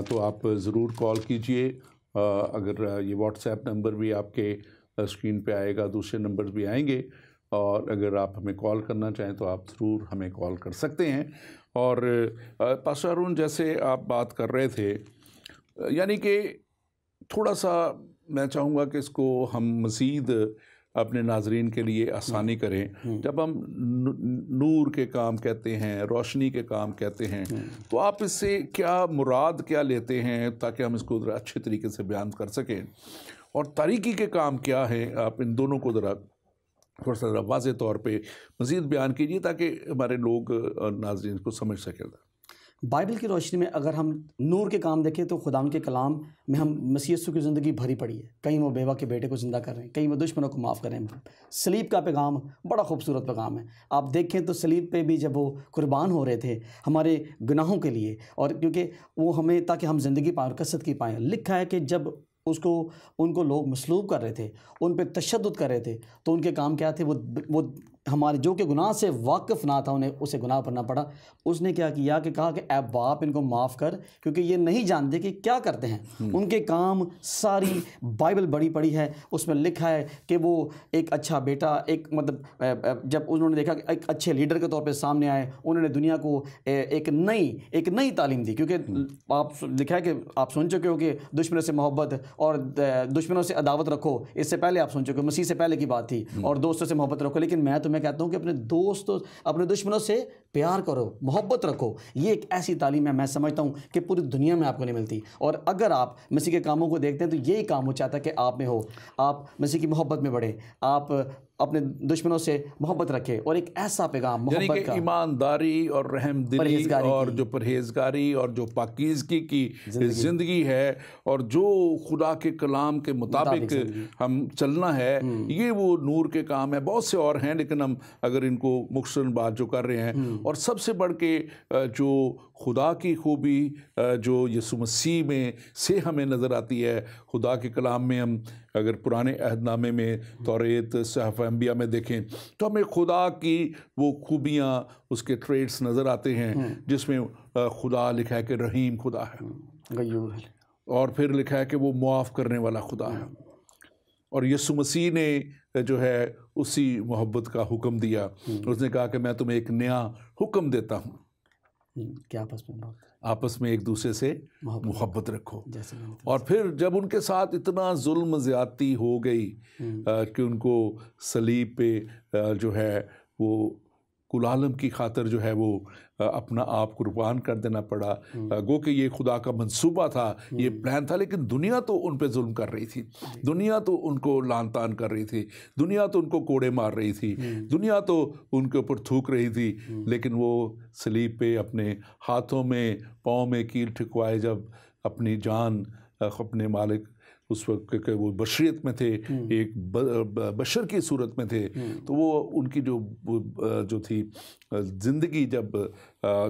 तो आप ज़रूर कॉल कीजिए। अगर ये व्हाट्सएप नंबर भी आपके स्क्रीन पे आएगा, दूसरे नंबर भी आएंगे, और अगर आप हमें कॉल करना चाहें तो आप ज़रूर हमें कॉल कर सकते हैं। और पास्टर अरुण, जैसे आप बात कर रहे थे, यानी कि थोड़ा सा मैं चाहूँगा कि इसको हम मज़ीद अपने नाजरीन के लिए आसानी करें। जब हम नूर के काम कहते हैं, रोशनी के काम कहते हैं, तो आप इससे क्या मुराद क्या लेते हैं, ताकि हम इसको ज़रा अच्छे तरीके से बयान कर सकें, और तारीकी के काम क्या है, आप इन दोनों को ज़रा थोड़ा सा वाज़े तौर पे मज़ीद बयान कीजिए, ताकि हमारे लोग नाजरीन को समझ सकें। बाइबल की रोशनी में अगर हम नूर के काम देखें तो खुदा के कलाम में हम मसीह यीशु की ज़िंदगी भरी पड़ी है। कहीं वो बेवा के बेटे को ज़िंदा कर रहे हैं, कहीं वो दुश्मनों को माफ़ कर रहे हैं। सलीब का पैगाम बड़ा खूबसूरत पैगाम है। आप देखें तो सलीब पे भी जब वो कुर्बान हो रहे थे हमारे गुनाहों के लिए, और क्योंकि वो हमें ताकि हम ज़िंदगी पाएँ और कसरत की पाएँ, लिखा है कि जब उनको लोग मसलूब कर रहे थे, उन पर तशद्दुद कर रहे थे, तो उनके काम क्या थे? वो हमारे जो कि गुनाह से वाकिफ़ ना था, उन्हें उसे गुनाह करना पड़ा। उसने क्या किया कि कहा कि ऐ बाप इनको माफ़ कर, क्योंकि ये नहीं जानते कि क्या करते हैं। उनके काम सारी बाइबल बड़ी पड़ी है, उसमें लिखा है कि वो एक अच्छा बेटा, एक मतलब जब उन्होंने देखा कि एक अच्छे लीडर के तौर पे सामने आए, उन्होंने दुनिया को एक नई तालीम दी। क्योंकि आप लिखा है कि आप सुन चुके हो कि दुश्मनों से मोहब्बत और दुश्मनों से अदावत रखो, इससे पहले आप सुन चुके हो, मसीह से पहले की बात थी, और दोस्तों से मोहब्बत रखो। लेकिन मैं तुम्हें कहता हूं कि अपने दोस्तों, अपने दुश्मनों से प्यार करो, मोहब्बत रखो। ये एक ऐसी तालीम है, मैं समझता हूं कि पूरी दुनिया में आपको नहीं मिलती। और अगर आप मसीह के कामों को देखते हैं तो यही काम वो चाहता है कि आप में हो, आप मसीह की मोहब्बत में बढ़े, आप अपने दुश्मनों से मोहब्बत रखें, और एक ऐसा पैगाम मोहब्बत का, ईमानदारी और रहमदिली और जो परहेजगारी और जो पाकीज़गी की ज़िंदगी है, और जो खुदा के कलाम के मुताबिक हम चलना है, ये वो नूर के काम है। बहुत से और हैं, लेकिन हम अगर इनको मुख्तसर बात जो कर रहे हैं, और सबसे बढ़ के जो खुदा की खूबी जो यीशु मसीह में से हमें नज़र आती है। खुदा के कलाम में हम अगर पुराने अहदनामे में तौरेत सहफ़ अंबिया में देखें तो हमें खुदा की वो खूबियाँ, उसके ट्रेड्स नज़र आते हैं, जिसमें खुदा लिखा है कि रहीम खुदा है, गयूर है, और फिर लिखा है कि वो मुआफ़ करने वाला खुदा है। और यीशु मसीह ने जो है उसी मोहब्बत का हुक्म दिया। उसने कहा कि मैं तुम्हें एक नया हुक्म देता हूँ कि आपस में एक दूसरे से मोहब्बत रखो। जैसे और फिर जब उनके साथ इतना जुल्म ज़्यादती हो गई कि उनको सलीब पे जो है वो कुल आलम की खातिर जो है वो अपना आप कुर्बान कर देना पड़ा। गो कि ये खुदा का मंसूबा था, ये प्लान था, लेकिन दुनिया तो उन पे जुल्म कर रही थी, दुनिया तो उनको लान तान कर रही थी, दुनिया तो उनको कोड़े मार रही थी, दुनिया तो उनके ऊपर थूक रही थी। लेकिन वो सलीब पे अपने हाथों में पाँव में कील ठुकवाए जब अपनी जान अपने मालिक उस वक्त के वो बशरियत में थे, एक बशर की सूरत में थे, तो वो उनकी जो थी ज़िंदगी जब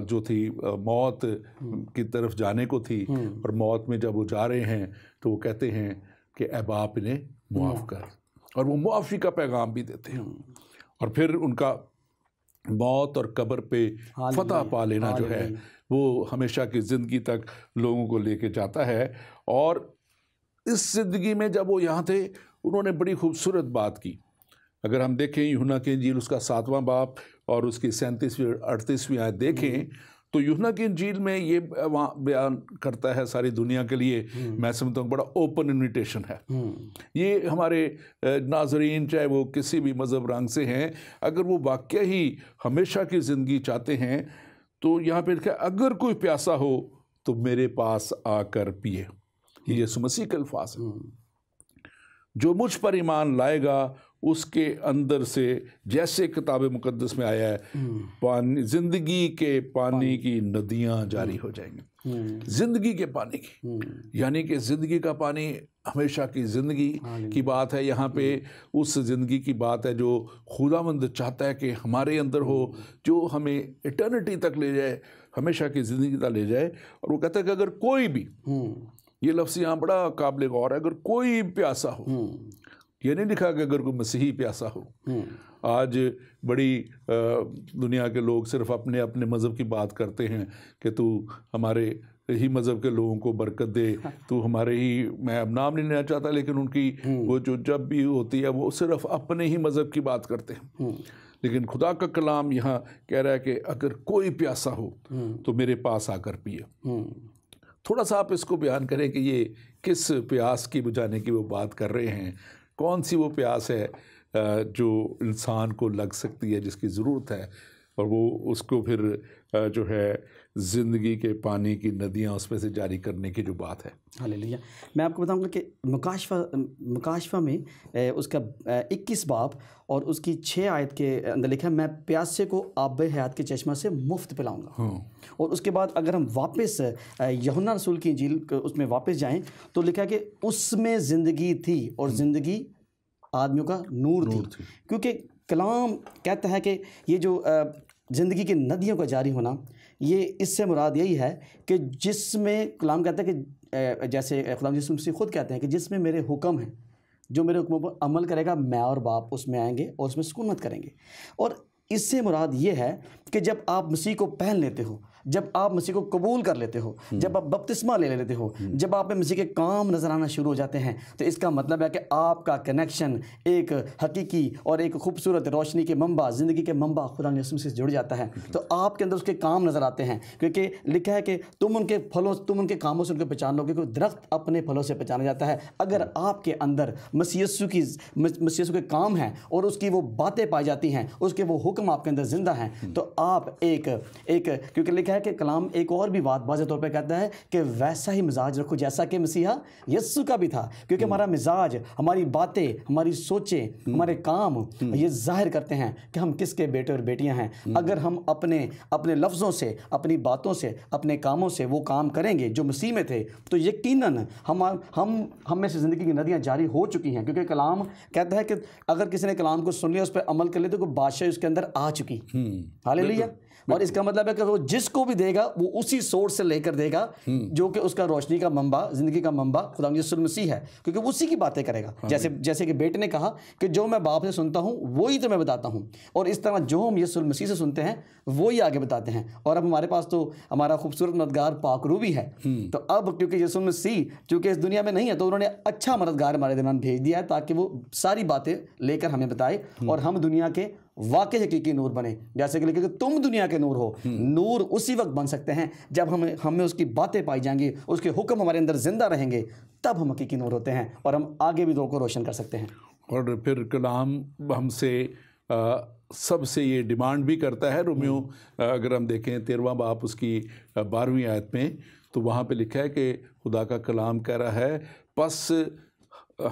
जो थी मौत की तरफ जाने को थी, और मौत में जब वो जा रहे हैं तो वो कहते हैं कि ऐ बाप इन्हें मुआफ़ कर, और वो मुआफ़ी का पैगाम भी देते हैं। और फिर उनका मौत और कब्र पे फतह पा लेना जो है वो हमेशा की ज़िंदगी तक लोगों को लेके जाता है। और इस ज़िंदगी में जब वो यहाँ थे उन्होंने बड़ी खूबसूरत बात की। अगर हम देखें यूहन्ना की इंजील उसका 7वां बाब और उसकी 37वीं 38वीं आयत देखें तो यूहन्ना की इंजील में ये वहाँ बयान करता है सारी दुनिया के लिए। मैं समझता हूँ बड़ा ओपन इन्विटेशन है ये हमारे नाज़रीन, चाहे वो किसी भी मज़हब रंग से हैं, अगर वो वाकई ही हमेशा की ज़िंदगी चाहते हैं तो यहाँ पे लिखा है अगर कोई प्यासा हो तो मेरे पास आकर पिए। ये यीशु मसीह के अल्फाज हैं। जो मुझ पर ईमान लाएगा उसके अंदर से, जैसे किताब मुकद्दस में आया है, पानी, जिंदगी के पानी की नदियां जारी हो जाएंगी। जिंदगी के पानी की, यानी कि जिंदगी का पानी हमेशा की ज़िंदगी की बात है। यहाँ पे उस ज़िंदगी की बात है जो खुदावंद चाहता है कि हमारे अंदर हो, जो हमें इटर्निटी तक ले जाए, हमेशा की ज़िंदगी तक ले जाए। और वो कहता है कि अगर कोई भी, ये लफ्ज़ यहाँ बड़ा काबिल गौर है, अगर कोई प्यासा हो, ये नहीं लिखा कि अगर कोई मसीही प्यासा हो। आज बड़ी दुनिया के लोग सिर्फ अपने अपने मज़हब की बात करते हैं कि तू हमारे ही मज़हब के लोगों को बरकत दे, तू हमारे ही, मैं अब नाम नहीं लेना चाहता, लेकिन उनकी वो जो जब भी होती है वो सिर्फ अपने ही मज़हब की बात करते हैं। लेकिन खुदा का कलाम यहाँ कह रहा है कि अगर कोई प्यासा हो तो मेरे पास आकर पिए। थोड़ा सा आप इसको बयान करें कि ये किस प्यास की बुझाने की वो बात कर रहे हैं, कौन सी वो प्यास है जो इंसान को लग सकती है, जिसकी ज़रूरत है, और वो उसको फिर जो है ज़िंदगी के पानी की नदियाँ उसमें से जारी करने की जो बात है। हालेलुया। मैं आपको बताऊंगा कि मुकाशफा में उसका 21 बाब और उसकी 6 आयत के अंदर लिखा है, मैं प्यासे को आब हयात के चश्मा से मुफ्त पिलाऊंगा। और उसके बाद अगर हम वापस यूहन्ना रसूल की इंजील उसमें वापस जाएं तो लिखा है कि उसमें ज़िंदगी थी और ज़िंदगी आदमियों का नूर थी। क्योंकि कलाम कहता है कि ये जो ज़िंदगी की नदियों का जारी होना, ये इससे मुराद यही है कि जिसमें कलाम कहता है कि जैसे खुदा यीशु मसीह खुद कहते हैं कि जिसमें मेरे हुक्म हैं, जो मेरे हुक्मों पर अमल करेगा, मैं और बाप उसमें आएंगे और उसमें सुकूनत करेंगे। और इससे मुराद ये है कि जब आप मसीह को पहन लेते हो, जब आप मसीह को कबूल कर लेते हो, जब आप बपतिस्मा ले लेते हो, जब आप में मसीह के काम नजर आना शुरू हो जाते हैं, तो इसका मतलब है कि आपका कनेक्शन एक हकीकी और एक खूबसूरत रोशनी के मंबा, ज़िंदगी के मंबा खुदा यीशु मसीह से जुड़ जाता है। तो आपके अंदर उसके काम नज़र आते हैं, क्योंकि लिखा है कि तुम उनके कामों से उनको पहचान लोगे, क्योंकि दरख्त अपने फलों से पहचाना जाता है। अगर आपके अंदर मसीह यीशु के काम हैं और उसकी वो बातें पाई जाती हैं, उसके वो हुक्म आपके अंदर जिंदा हैं, तो आप एक क्योंकि लिखा है कि कलाम एक और भी बात वाज़े तौर पे कहता है कि वैसा ही मिजाज रखो जैसा कि मसीहा यीशु का भी था। क्योंकि हमारा मिजाज, हमारी बातें, हमारी सोचें, हमारे काम ये जाहिर करते हैं कि हम किसके बेटे और बेटियां हैं। अगर हम अपने लफ्ज़ों से, अपनी बातों से, अपने कामों से वो काम करेंगे जो मसीह में थे, तो यकीनन हम में से ज़िंदगी की नदियाँ जारी हो चुकी हैं। क्योंकि कलाम कहता है कि अगर किसी ने कलाम को सुन लिया, उस पर अमल कर ले, तो कोई बादशाह उसके अंदर आ चुकी। हालेलुया। और इसका मतलब है कि वो जिसको भी देगा वो उसी सोर्स से लेकर देगा जो कि उसका रोशनी का मंबा, जिंदगी का मंबा खुदा यीशु मसीह है, क्योंकि वो उसी की बातें करेगा। जैसे कि बेटे ने कहा कि जो मैं बाप से सुनता हूँ वही तो मैं बताता हूँ, और इस तरह जो हम यीशु मसीह से सुनते हैं वही आगे बताते हैं। और अब हमारे पास तो हमारा खूबसूरत मददगार पाकरू भी है। तो अब क्योंकि यीशु मसीह चूंकि इस दुनिया में नहीं है, तो उन्होंने अच्छा मददगार हमारे दरमियान भेज दिया है ताकि वो सारी बातें लेकर हमें बताए और हम दुनिया के वाकई हकीकी नूर बने। जैसे कि लिखे कि तुम दुनिया के नूर हो। नूर उसी वक्त बन सकते हैं जब हमें उसकी बातें पाई जाएंगी, उसके हुक्म हमारे अंदर जिंदा रहेंगे, तब हम हकीकी नूर होते हैं और हम आगे भी लोगों को रोशन कर सकते हैं। और फिर कलाम हमसे सबसे ये डिमांड भी करता है। रोमियो अगर हम देखें 13वां बाब उसकी 12वीं आयत में, तो वहाँ पे लिखा है कि खुदा का कलाम कह रहा है, बस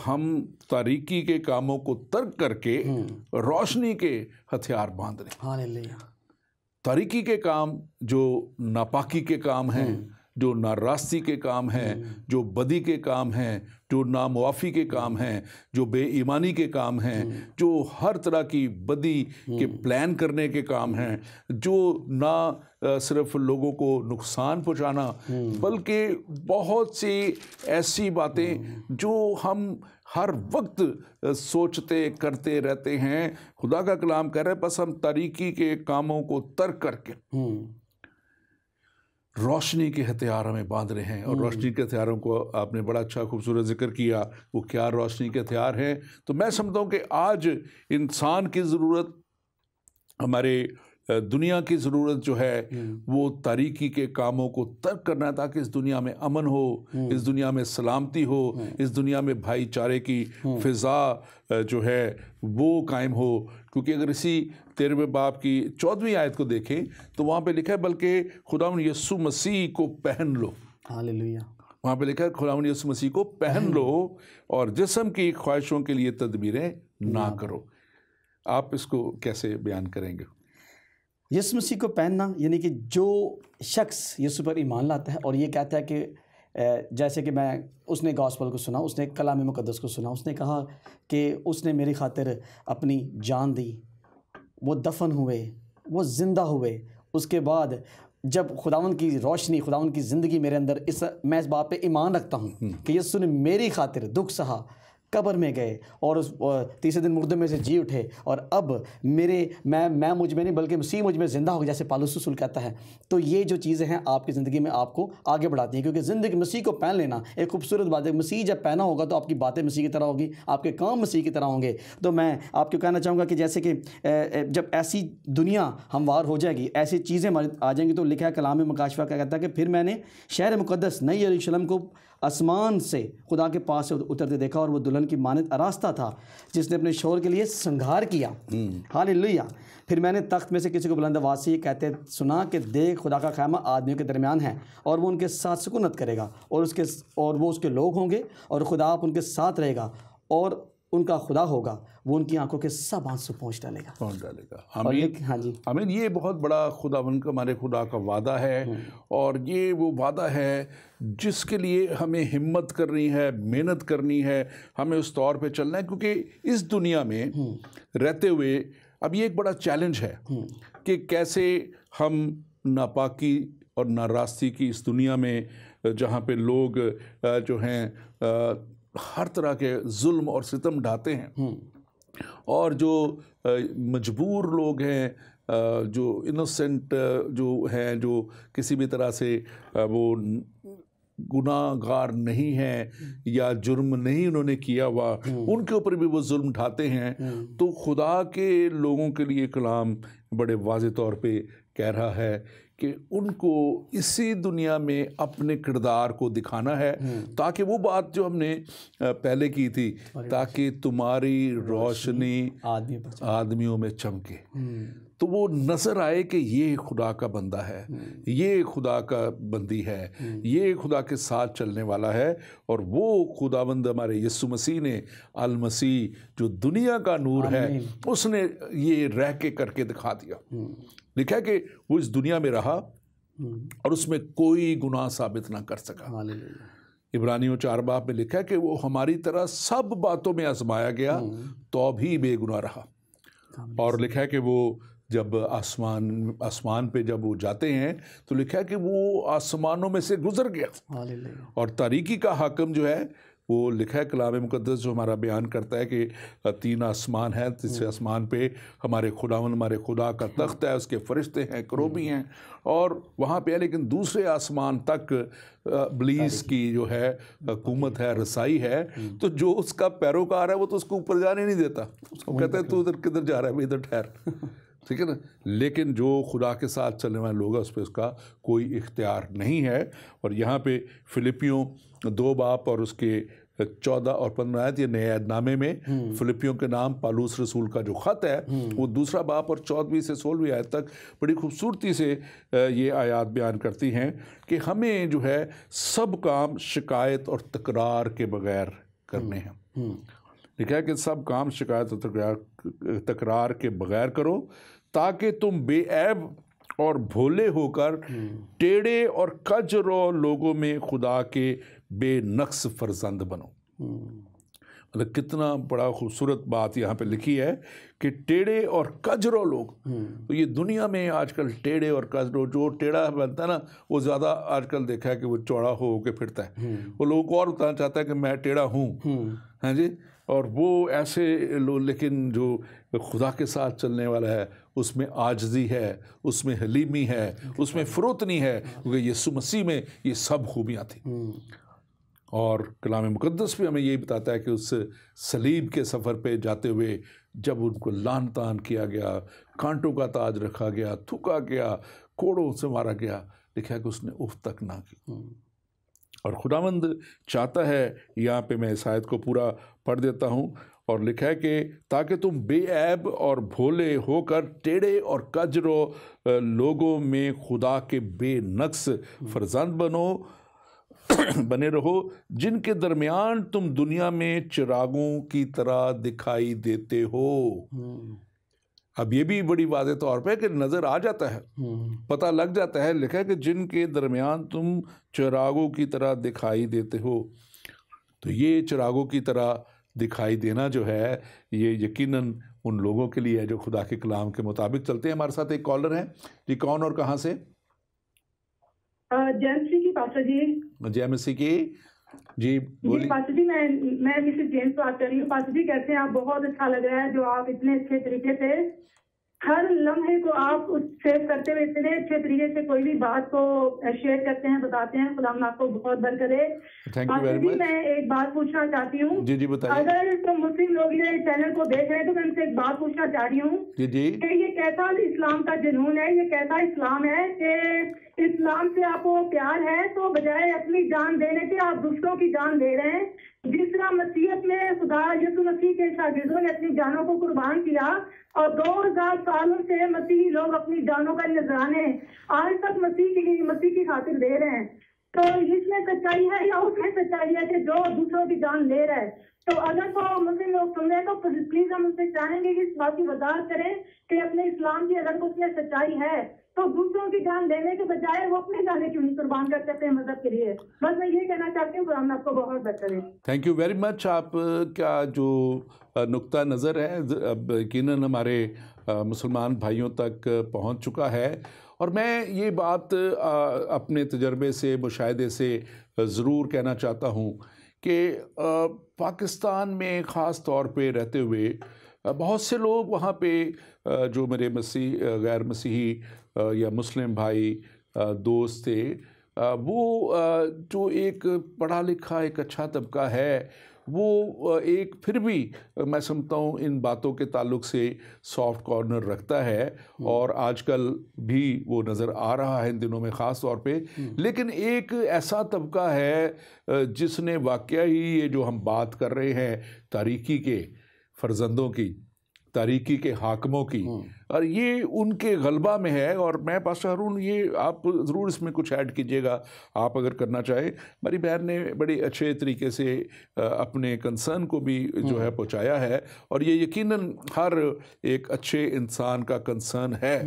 हम तारीकी के कामों को तर्क करके रोशनी के हथियार बांध लें। हालेलुया। तारीकी के काम जो नापाकी के काम हैं, जो नारास्ती के काम हैं, जो बदी के काम हैं, जो नामुआफ़ी के काम हैं, जो बेईमानी के काम हैं, जो हर तरह की बदी के प्लान करने के काम हैं, जो ना सिर्फ लोगों को नुकसान पहुंचाना बल्कि बहुत सी ऐसी बातें जो हम हर वक्त सोचते करते रहते हैं। खुदा का कलाम कह रहा है बस हम तारीकी के कामों को तर्क करके रोशनी के हथियार हमें बांध रहे हैं। और रोशनी के हथियारों को आपने बड़ा अच्छा खूबसूरत जिक्र किया, वो क्या रोशनी के हथियार हैं। तो मैं समझता हूँ कि आज इंसान की ज़रूरत, हमारे दुनिया की ज़रूरत जो है वो तारीकी के कामों को तर्क करना है, ताकि इस दुनिया में अमन हो, इस दुनिया में सलामती हो, इस दुनिया में भाईचारे की फ़िज़ा जो है वो कायम हो। क्योंकि अगर इसी 13वें बाब की 14वीं आयत को देखें तो वहाँ पे लिखा है बल्कि खुदावंद यीशु मसीह को पहन लो। हालेलुया। वहाँ पे लिखा है खुदावंद यीशु मसीह को पहन लो और जिस्म की ख्वाहिशों के लिए तदबीरें ना करो। आप इसको कैसे बयान करेंगे? यीशु मसीह को पहनना यानी कि जो शख्स यीशु पर ईमान लाता है और ये कहता है कि जैसे कि उसने गॉस्पल को सुना, उसने कलाम मुकद्दस को सुना, उसने कहा कि उसने मेरी खातिर अपनी जान दी, वो दफन हुए, वो ज़िंदा हुए। उसके बाद जब खुदावंद की रोशनी, खुदावंद की ज़िंदगी मेरे अंदर, मैं इस बात पे ईमान रखता हूँ कि यीशु ने मेरी खातिर दुख सहा, कब्र में गए और उस तीसरे दिन मुर्दों में से जी उठे, और अब मैं मुझ में नहीं बल्कि मसीह मुझ में ज़िंदा हो गया, जैसे पौलुस रसूल कहता है। तो ये जो चीज़ें हैं आपकी ज़िंदगी में आपको आगे बढ़ाती हैं, क्योंकि ज़िंदगी मसीह को पहन लेना एक खूबसूरत बात है। मसीह जब पहना होगा तो आपकी बातें मसीह की तरह होगी, आपके काम मसीह की तरह होंगे। तो मैं आपको कहना चाहूँगा कि जैसे कि जब ऐसी दुनिया हमवार हो जाएगी, ऐसी चीज़ें आ जाएंगी, तो लिखा है कलाम मुकाशवा क्या कहता है कि फिर मैंने शहर मुक़द्दस नई यरूशलेम को आसमान से खुदा के पास से उतरते देखा, और वो दुल्हन की मानद आरास्ता था जिसने अपने शोहर के लिए श्रृंगार किया। हालेलुया। फिर मैंने तख्त में से किसी को बुलंद आवाज़ से ये कहते सुना कि देख खुदा का ख़ैमा आदमियों के दरमियान है और वो उनके साथ सुकूनत करेगा, और वो उसके लोग होंगे, और खुदा आप उनके साथ रहेगा और उनका खुदा होगा, वो उनकी आंखों के सब आंसू पहुँच डालेगा। आमीन। हाँ जी, आमीन। ये बहुत बड़ा खुदावंद का, हमारे खुदा का वादा है, और ये वो वादा है जिसके लिए हमें हिम्मत करनी है, मेहनत करनी है, हमें उस तौर पे चलना है। क्योंकि इस दुनिया में रहते हुए अब ये एक बड़ा चैलेंज है कि कैसे हम नापाकी और नारास्ती की इस दुनिया में, जहाँ पे लोग जो हैं हर तरह के जुल्म और सितम ढाते हैं, और जो मजबूर लोग हैं, जो इनोसेंट जो हैं, जो किसी भी तरह से वो गुनाहगार नहीं हैं या जुर्म नहीं उन्होंने किया हुआ, उनके ऊपर भी वो जुल्म ढाते हैं। तो खुदा के लोगों के लिए कलाम बड़े वाज़ेह तौर पे कह रहा है कि उनको इसी दुनिया में अपने किरदार को दिखाना है, ताकि वो बात जो हमने पहले की थी, ताकि तुम्हारी रोशनी आदमियों में चमके, तो वो नज़र आए कि ये खुदा का बंदा है, ये खुदा का बंदी है, ये खुदा के साथ चलने वाला है। और वो खुदाबंद हमारे यीशु मसीह ने, अल मसीह जो दुनिया का नूर है, उसने ये रह के करके दिखा दिया। लिखा है कि वो इस दुनिया में रहा और उसमें कोई गुनाह साबित ना कर सका। इब्रानियों 4 बाब में लिखा है कि वो हमारी तरह सब बातों में आजमाया गया तो भी बेगुनाह रहा। और लिखा है कि वो जब आसमान पे जब वो जाते हैं तो लिखा है कि वो आसमानों में से गुजर गया। हालेलुया। और तारीकी का हाकिम जो है वो लिखा है कलाम मुकद्दस जो हमारा बयान करता है कि 3 आसमान है, तीसरे आसमान पे हमारे खुदावन हमारे खुदा का तख्त है, उसके फरिश्ते हैं, करोबी हैं, और वहाँ पे है। लेकिन दूसरे आसमान तक इब्लीस की जो है हुकूमत है, रसाई है। तो जो उसका पैरोकार है वो तो उसको ऊपर जाने नहीं देता, उसको कहता है तू उधर किधर जा रहा है, इधर ठहर। ठीक है ना। लेकिन जो खुदा के साथ चलने वाले लोग हैं उस पर उसका कोई इख्तियार नहीं है। और यहाँ पे फिलिपियों 2 बाब और उसके 14 और 15 आयत, ये नए अहदनामे में फिलिपियों के नाम पालूस रसूल का जो ख़त है वो 2 बाब और 14वीं से 16वीं आयत तक बड़ी खूबसूरती से ये आयत बयान करती हैं कि हमें जो है सब काम शिकायत और तकरार के बगैर करने हैं। लिखा है कि सब काम शिकायत और तकरार के बगैर करो ताकि तुम बेऐब और भोले होकर टेढ़े और कजरो लोगों में खुदा के बेनक्स फर्जंद बनो। मतलब कितना बड़ा खूबसूरत बात यहाँ पे लिखी है कि टेढ़े और कजरो लोग। तो ये दुनिया में आजकल टेढ़े और कजरो, जो टेढ़ा बनता है ना वो ज़्यादा आजकल देखा है कि वो चौड़ा हो के फिरता है, वो लोगों को और बताना चाहता है कि मैं टेढ़ा हूँ। हाँ जी। और वो ऐसे लोग, लेकिन जो खुदा के साथ चलने वाला है उसमें आजजी है, उसमें हलीमी है, उसमें फरोतनी है, क्योंकि यीशु मसीह में ये सब खूबियाँ थी। और कलाम मुकद्दस भी हमें यही बताता है कि उस सलीब के सफ़र पे जाते हुए जब उनको लान तान किया गया, कांटों का ताज रखा गया, थूका गया, कोड़ों से मारा गया, लिखा है कि उसने उफ तक ना की। और खुदावंद चाहता है, यहाँ पे मैं इस आयत को पूरा पढ़ देता हूँ, और लिखा है कि ताकि तुम बेऐब और भोले होकर टेढ़े और कजरो लोगों में खुदा के बेनक्स फर्जंद बने रहो, जिनके दरमियान तुम दुनिया में चिरागों की तरह दिखाई देते हो। अब ये भी बड़ी वाज़े तौर पे कि नज़र आ जाता है, पता लग जाता है। लिखा है कि जिनके दरमियान तुम चिरागों की तरह दिखाई देते हो। तो ये चिरागों की तरह दिखाई देना जो है ये यकीनन उन लोगों के लिए है जो खुदा के कलाम के मुताबिक चलते हैं। हमारे साथ एक कॉलर हैं जी, कौन और कहाँ से? जय मसीह की पास्टर जी। जय मसीह की जी, बोलिए। पास्टर जी मैं मिसेस जेम्स बात कर रही हूँ। पास्टर जी कहते हैं आप बहुत अच्छा लग रहा है जो आप इतने अच्छे तरीके से हर लम्हे को आप शेयर करते हुए इतने अच्छे तरीके से कोई भी बात को शेयर करते हैं, बताते हैं। खुदा आपको बहुत बर करे। पास्टर जी मैं एक बात पूछना चाहती हूँ। जी जी बताइए। अगर तो मुस्लिम लोग ये चैनल को देख रहे हैं तो मैं उनसे एक बात पूछना चाह रही हूँ कि ये कैसा इस्लाम का जुनून है, ये कैसा इस्लाम है कि इस्लाम से आपको प्यार है तो बजाय अपनी जान देने के आप दूसरों की जान दे रहे हैं। जिस तरह मसीहत में खुदा यीशु मसीह के शागिर्दों ने अपनी जानों को कुर्बान किया और 2000 सालों से मसीही लोग अपनी जानों का नजराने आज तक मसीह की खातिर दे रहे हैं। तो इसमें सच्चाई है या उसमें सच्चाई है कि जो दूसरों की जान ले रहा है? तो अगर तो मुस्लिम लोग सुन रहे हैं तो प्लीज हम उनसे चाहेंगे कि इस बात की वजाहत करें कि अपने इस्लाम की अगर उसमें सच्चाई है तो दूसरों की जान देने के बजाय वो अपनी जाने क्यों नहीं कुर्बान कर सकते हैं मदद के लिए। बस मैं ये कहना चाहती हूँ। खुदा आपको बहुत बेहतर है। Thank you very much. आप क्या जो नुक्ता नज़र है अब यकीनन हमारे मुसलमान भाइयों तक पहुँच चुका है। और मैं ये बात अपने तजर्बे से मुशाहिदे से ज़रूर कहना चाहता हूँ कि पाकिस्तान में ख़ास तौर पे रहते हुए बहुत से लोग वहाँ पे जो मेरे गैर मसीही या मुस्लिम भाई दोस्त थे, वो जो एक पढ़ा लिखा एक अच्छा तबका है वो एक फिर भी मैं समझता हूँ इन बातों के ताल्लुक से सॉफ्ट कॉर्नर रखता है और आजकल भी वो नज़र आ रहा है इन दिनों में ख़ास तौर पे। लेकिन एक ऐसा तबका है जिसने वाकया ही ये जो हम बात कर रहे हैं तारीकी के फर्जंदों की, तारीकी के हाकमों की, और ये उनके गलबा में है। और मैं पास्टर हारून ये आप ज़रूर इसमें कुछ ऐड कीजिएगा आप अगर करना चाहें। मेरी बहन ने बड़ी अच्छे तरीके से अपने कंसर्न को भी जो है पहुंचाया है और ये यकीनन हर एक अच्छे इंसान का कंसर्न है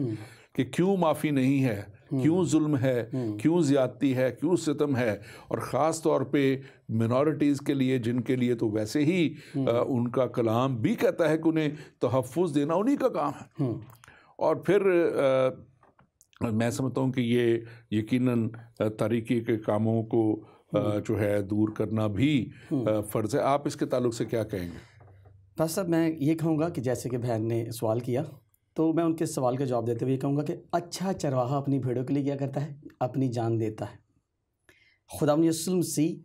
कि क्यों माफ़ी नहीं है, क्यों जुल्म है, क्यों ज़्यादती है, क्यों सितम है। और ख़ास तौर पे मिनॉरिटीज़ के लिए जिनके लिए तो वैसे ही उनका कलाम भी कहता है कि उन्हें तहफ़्फ़ुज़ देना उन्हीं का काम है। और फिर मैं समझता हूँ कि ये यकीनन तारीकी के कामों को जो है दूर करना भी फ़र्ज़ है। आप इसके ताल्लुक से क्या कहेंगे? बस साहब मैं ये कहूँगा कि जैसे कि बहन ने सवाल किया, तो मैं उनके सवाल का जवाब देते हुए ये कहूँगा कि अच्छा चरवाहा अपनी भेड़ों के लिए क्या करता है? अपनी जान देता है। खुदा यीशु मसीह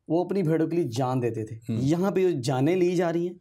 वो अपनी भेड़ों के लिए जान देते थे। यहाँ पे जो जानें ली जा रही हैं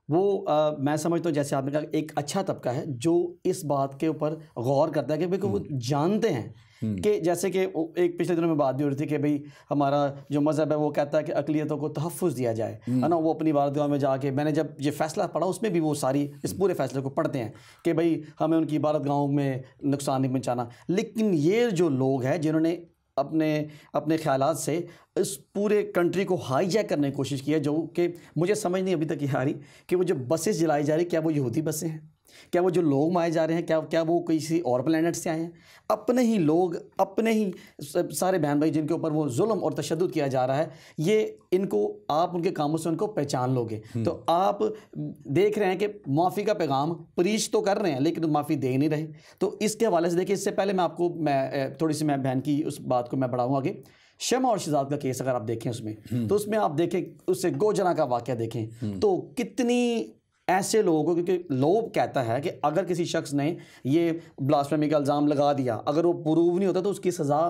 वो मैं समझता हूँ जैसे आपने कहा एक अच्छा तबका है जो इस बात के ऊपर गौर करता है कि भाई वो जानते हैं कि जैसे कि एक पिछले दिनों में बात भी हो रही थी कि भाई हमारा जो मज़हब है वो कहता है कि अक़लियतों को तहफ़्फ़ुज़ दिया जाए, है ना। वो अपनी इबादतगाह में जाके, मैंने जब ये फ़ैसला पढ़ा उसमें भी वो सारी इस पूरे फ़ैसले को पढ़ते हैं कि भाई हमें उनकी इबादतगाहों में नुकसान नहीं पहुँचाना। लेकिन ये जो लोग हैं जिन्होंने अपने ख़यालात से इस पूरे कंट्री को हाईजैक करने की कोशिश की है, जो कि मुझे समझ नहीं अभी तक ये आ रही कि वो जो बसेस जलाई जा रही क्या वो यहूदी बसें हैं? क्या वो जो लोग मारे जा रहे हैं क्या वो किसी और प्लेनेट से आए हैं? अपने ही लोग, अपने ही सारे बहन भाई जिनके ऊपर वो जुल्म और तशद्दुद किया जा रहा है, ये इनको आप उनके कामों से उनको पहचान लोगे। तो आप देख रहे हैं कि माफ़ी का पैगाम प्रीच तो कर रहे हैं लेकिन माफ़ी दे नहीं रहे। तो इसके हवाले से देखिए, इससे पहले मैं थोड़ी सी मैं बहन की उस बात को मैं बढ़ाऊँ आगे। शमा और शहजाद का केस अगर आप देखें उसमें, तो उसमें आप देखें उससे गोजना का वाक़या देखें तो कितनी ऐसे लोगों को, क्योंकि लोग कहता है कि अगर किसी शख्स ने ये ब्लास्फेमी का इल्ज़ाम लगा दिया, अगर वो प्रूव नहीं होता तो उसकी सज़ा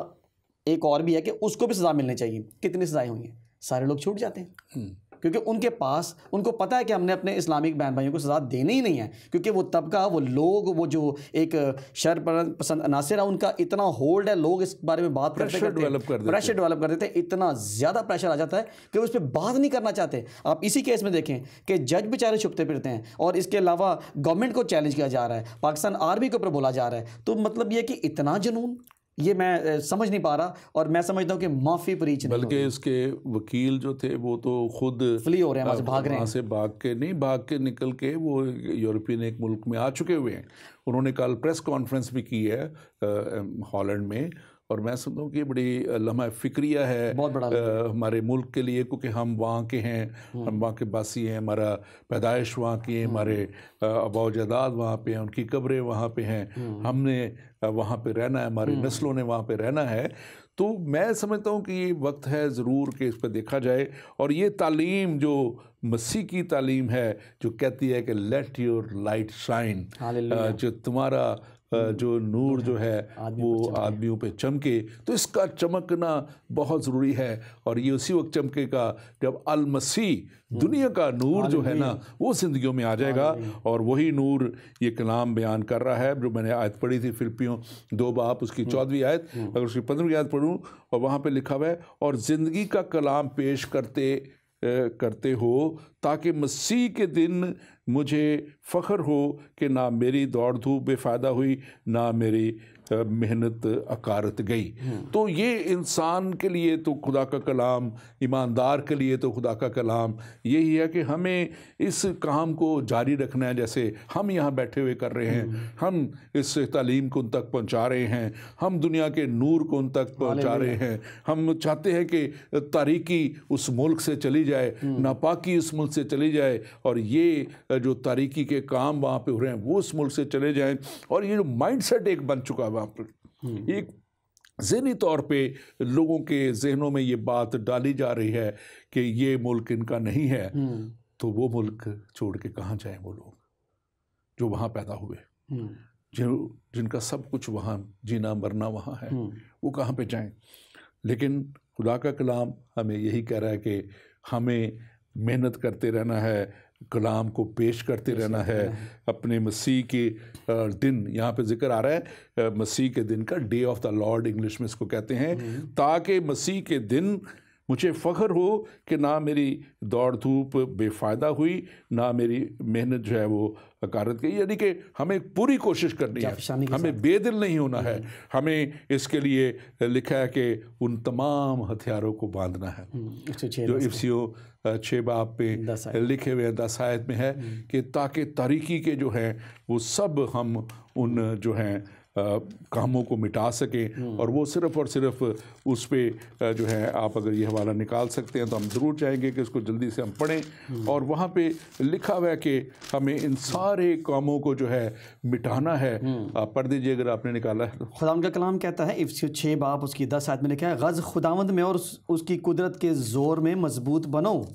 एक और भी है कि उसको भी सज़ा मिलनी चाहिए। कितनी सज़ाएं हुई हैं? सारे लोग छूट जाते हैं क्योंकि उनके पास, उनको पता है कि हमने अपने इस्लामिक बहन भाइयों को सज़ा देनी ही नहीं है, क्योंकि वो तबका, वो लोग, वो जो एक शर पसंद अनासर है उनका इतना होल्ड है। लोग इस बारे में बात करते प्रेशर डेवलप कर देते हैं, इतना ज़्यादा प्रेशर आ जाता है कि वो इस पर बात नहीं करना चाहते। आप इसी केस में देखें कि जज बेचारे छुपते फिरते हैं और इसके अलावा गवर्नमेंट को चैलेंज किया जा रहा है, पाकिस्तान आर्मी के ऊपर बोला जा रहा है। तो मतलब ये कि इतना जुनून, ये मैं समझ नहीं पा रहा। और मैं समझता हूँ कि माफ़ी प्रीच नहीं, बल्कि इसके वकील जो थे वो तो खुद फ्ली हो रहे हैं, भाग रहे हैं, वहाँ से भाग के निकल के वो यूरोपियन एक मुल्क में आ चुके हुए हैं। उन्होंने कल प्रेस कॉन्फ्रेंस भी की है हॉलैंड में, और मैं समझता हूँ कि बड़ी लम्हा फ़िक्रिया है हमारे मुल्क के लिए, क्योंकि हम वहाँ के हैं, हम वहाँ के बासी हैं, हमारा पैदाइश वहाँ की है, हमारे आबाओ जादाद वहाँ पे हैं, उनकी कब्रें वहाँ पे हैं, हमने वहाँ पे रहना है, हमारी नस्लों ने वहाँ पे रहना है। तो मैं समझता हूँ कि ये वक्त है ज़रूर कि इस पर देखा जाए। और ये तालीम जो मसीह की तालीम है जो कहती है कि लेट योर लाइट शाइन, जो तुम्हारा जो नूर जो है वो आदमियों पे चमके, तो इसका चमकना बहुत ज़रूरी है। और ये उसी वक्त चमकेगा जब अल मसीह दुनिया का नूर जो है ना वो ज़िंदगियों में आ जाएगा। और वही नूर ये कलाम बयान कर रहा है जो मैंने आयत पढ़ी थी फिलिप्पियों 2 बाब उसकी 14वीं आयत, अगर उसकी 15वीं आयत पढ़ूँ और वहाँ पे लिखा हुआ है, और ज़िंदगी का कलाम पेश करते हो ताकि मसीह के दिन मुझे फ़ख्र हो कि ना मेरी दौड़ धूप बेफ़ायदा हुई, ना मेरी मेहनत अकारत गई। तो ये इंसान के लिए तो खुदा का कलाम, ईमानदार के लिए तो खुदा का कलाम यही है कि हमें इस काम को जारी रखना है, जैसे हम यहाँ बैठे हुए कर रहे हैं। हम इस तालीम को उन तक पहुँचा रहे हैं, हम दुनिया के नूर को उन तक पहुँचा रहे हैं। हम चाहते हैं कि तारीकी उस मुल्क से चली जाए, नापाकी उस मुल्क से चली जाए, और ये जो तारीकी के काम वहाँ पे हो रहे हैं वो उस मुल्क से चले जाएं। और ये जो माइंडसेट एक बन चुका है वहाँ पर, एक ज़हनी तौर पे लोगों के जहनों में ये बात डाली जा रही है कि ये मुल्क इनका नहीं है, तो वो मुल्क छोड़ के कहाँ जाएं वो लोग जो वहाँ पैदा हुए, जिनका सब कुछ वहाँ जीना मरना वहाँ है, वो कहाँ पे जाएं। लेकिन खुदा का कलाम हमें यही कह रहा है कि हमें मेहनत करते रहना है, कलाम को पेश करते रहना है। अपने मसीह के दिन, यहाँ पे जिक्र आ रहा है मसीह के दिन का, day of the Lord English में इसको कहते हैं, ताकि मसीह के दिन मुझे फ़ख्र हो कि ना मेरी दौड़ धूप बेफ़ायदा हुई, ना मेरी मेहनत जो है वो अकारत गई। यानी कि हमें पूरी कोशिश करनी है, हमें बेदिल नहीं होना है। हमें इसके लिए लिखा है कि उन तमाम हथियारों को बांधना है जो इफ्सियों 6 बाब पे लिखे हुए हैं, 10 आयत में है कि ताकि तारीकी के जो हैं वो सब हम उन जो हैं कामों को मिटा सकें, और वो सिर्फ़ और सिर्फ उस पर जो है आप अगर ये हवाला निकाल सकते हैं तो हम ज़रूर चाहेंगे कि उसको जल्दी से हम पढ़ें। और वहाँ पे लिखा हुआ है कि हमें इन सारे कामों को जो है मिटाना है। आप पढ़ दीजिए अगर आपने निकाला है। खुदावंद का कलाम कहता है इफ्सियों 6 बाब उसकी 10 आयत में लिखा है, गज़ खुदावंद में और उसकी कुदरत के ज़ोर में मजबूत बनो,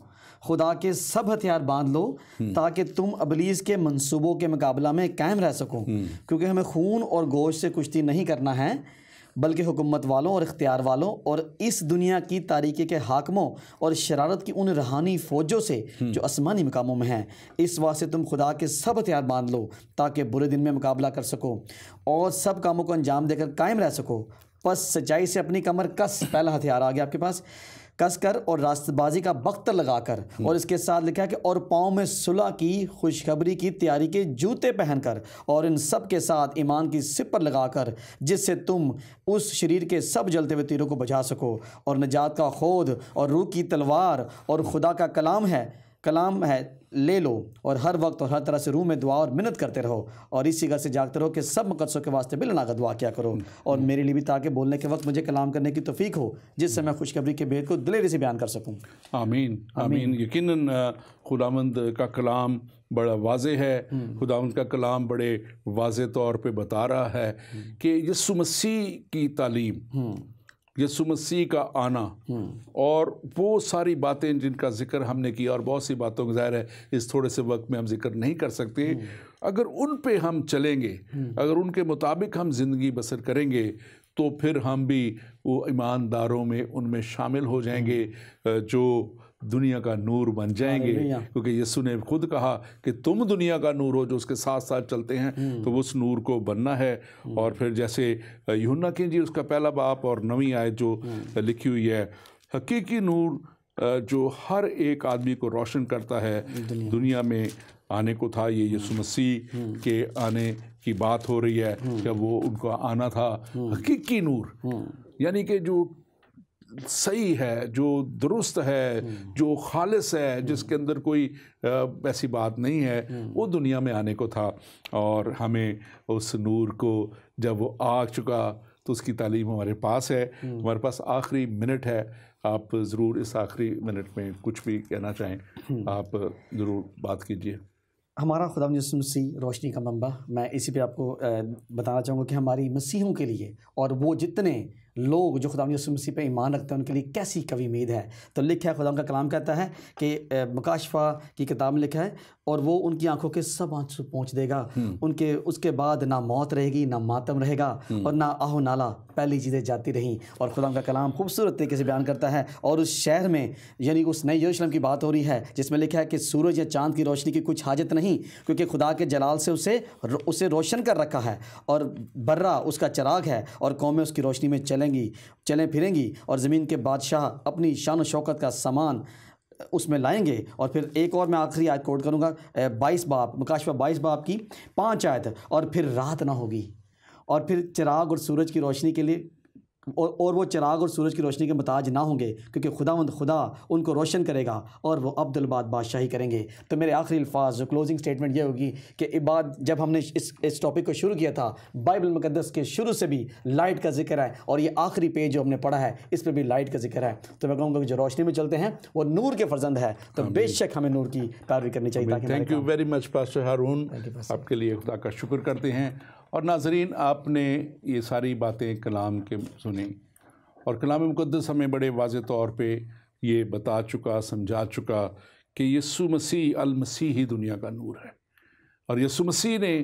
खुदा के सब हथियार बांध लो ताकि तुम अबलीस के मंसूबों के मुकाबला में कायम रह सको, क्योंकि हमें खून और गोश्त से कुश्ती नहीं करना है बल्कि हुकूमत वालों और इख्तियार वालों और इस दुनिया की तारीकी के हाकमों और शरारत की उन रूहानी फ़ौजों से जो आसमानी मकामों में हैं। इस वास्ते तुम खुदा के सब हथियार बांध लो ताकि बुरे दिन में मुकाबला कर सको और सब कामों को अंजाम देकर कायम रह सको। बस सच्चाई से अपनी कमर कस, पहला हथियार आ गया आपके पास, कस कर और रास्तबाजी का बख्तर लगाकर, और इसके साथ लिखा है कि और पाँव में सुलह की खुशखबरी की तैयारी के जूते पहनकर, और इन सब के साथ ईमान की सिपर लगाकर जिससे तुम उस शरीर के सब जलते हुए तीरों को बचा सको, और निजात का खोद और रूह की तलवार और खुदा का कलाम है ले लो, और हर वक्त और हर तरह से रूह में दुआ और मिन्नत करते रहो, और इसी घर से जागते रहो कि सब मुकद्दसों के वास्ते बिलनागा दुआ किया करो, और मेरे लिए भी ताकि बोलने के वक्त मुझे कलाम करने की तौफीक हो जिससे मैं खुशखबरी के भेद को दिलेरी से बयान कर सकूं। आमीन आमीन। यकीनन खुदावंद का कलाम बड़ा वाज़े है। खुदावंद का कलाम बड़े वाज़े तौर पे बता रहा है कि यीशु मसीह की तालीम, यीशु मसीह का आना और वो सारी बातें जिनका जिक्र हमने किया, और बहुत सी बातों का ज़ाहिर है इस थोड़े से वक्त में हम जिक्र नहीं कर सकते, अगर उन पे हम चलेंगे, अगर उनके मुताबिक हम ज़िंदगी बसर करेंगे तो फिर हम भी वो ईमानदारों में उनमें शामिल हो जाएंगे जो दुनिया का नूर बन जाएंगे, क्योंकि यीशु ने खुद कहा कि तुम दुनिया का नूर हो जो उसके साथ साथ चलते हैं, तो उस नूर को बनना है। और फिर जैसे यूहन्ना की इंजील उसका पहला बाब और 9वीं आयत जो लिखी हुई है, हकीकी नूर जो हर एक आदमी को रोशन करता है दुनिया में आने को था। ये यीशु मसीह के आने की बात हो रही है, जब वो उनका आना था। हकीकी नूर यानी कि जो सही है, जो दुरुस्त है, जो खालिस है, जिसके अंदर कोई ऐसी बात नहीं है, वो दुनिया में आने को था। और हमें उस नूर को जब वो आ चुका तो उसकी तालीम हमारे पास है। हमारे पास आखिरी मिनट है, आप ज़रूर इस आखिरी मिनट में कुछ भी कहना चाहें, आप ज़रूर बात कीजिए। हमारा खुदावंद यीशु मसीह रोशनी का मंबा, मैं इसी पे आपको बताना चाहूँगा कि हमारी मसीहों के लिए और वो जितने लोग जो खुदावंद यीशु मसीह पे ईमान रखते हैं उनके लिए कैसी कवी उम्मीद है। तो लिखा है, खुदावंद का कलाम कहता है कि मुकाशफा की किताब में लिखा है, और वो उनकी आंखों के सब आंसू पहुँच देगा, उनके उसके बाद ना मौत रहेगी, ना मातम रहेगा, और ना आहो नाला, पहली चीज़ें जाती रहीं। और खुदावंद का कलाम खूबसूरत तरीके से बयान करता है, और उस शहर में यानी उस नए यरूशलेम की बात हो रही है जिसमें लिखा है कि सूरज या चाँद की रोशनी की कुछ हाजत नहीं, क्योंकि खुदा के जलाल से उसे रोशन कर रखा है, और बर्रा उसका चराग है, और कौमें उसकी रोशनी में चलें फिरेंगी, और ज़मीन के बादशाह अपनी शान शौकत का सामान उसमें लाएंगे। और फिर एक और मैं आखिरी आयत कोट करूँगा, 22 बाब, मुकाशफा 22 बाब की 5 आयत, और फिर रात ना होगी, और फिर चिराग और सूरज की रोशनी के लिए और वो चिराग और सूरज की रोशनी के मुताज ना होंगे, क्योंकि खुदा उनको रोशन करेगा और वो अब्दुल-बाद बादशाही करेंगे। तो मेरे आखिरी अल्फाज जो क्लोजिंग स्टेटमेंट ये होगी कि इबाद जब हमने इस टॉपिक को शुरू किया था, बाइबल मुकद्दस के शुरू से भी लाइट का जिक्र है, और ये आखिरी पेज जो हमने पढ़ा है इस पर भी लाइट का जिक्र है। तो मैं कहूँगा कि जो रोशनी में चलते हैं वो नूर के फर्जंद है, तो बेशक हमें नूर की पैरवी करनी चाहिए। Thank you very much pastor Haroon, आपके लिए खुदा का शुक्र करते हैं। और नाजरीन, आपने ये सारी बातें कलाम के सुनी, और कलाम मुक़द्दस हमें बड़े वाज़े तौर पे ये बता चुका, समझा चुका कि यीशु मसीह अल मसीह ही दुनिया का नूर है, और यीशु मसीह ने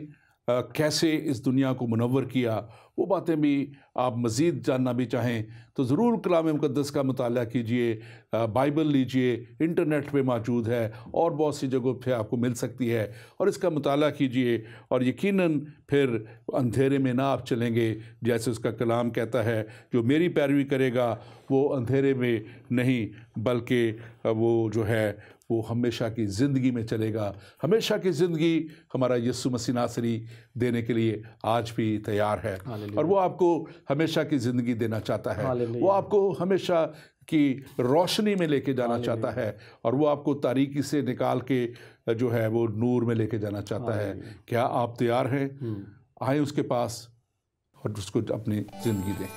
कैसे इस दुनिया को मुनव्वर किया, वो बातें भी आप मज़ीद जानना भी चाहें तो ज़रूर कलाम मुक़द्दस का मुताला कीजिए, बाइबल लीजिए, इंटरनेट पे मौजूद है और बहुत सी जगहों पे आपको मिल सकती है, और इसका मुताला कीजिए, और यकीनन फिर अंधेरे में ना आप चलेंगे। जैसे उसका कलाम कहता है, जो मेरी पैरवी करेगा वो अंधेरे में नहीं बल्कि वो जो है वो हमेशा की ज़िंदगी में चलेगा। हमेशा की ज़िंदगी हमारा यीशु मसीह नासरी देने के लिए आज भी तैयार है, और वो आपको हमेशा की ज़िंदगी देना चाहता है। वो आपको हमेशा की रोशनी में लेके जाना चाहता है, और वो आपको तारीकी से निकाल के जो है वो नूर में लेके जाना चाहता है। क्या आप तैयार हैं? आए उसके पास, और उसको अपनी ज़िंदगी दें।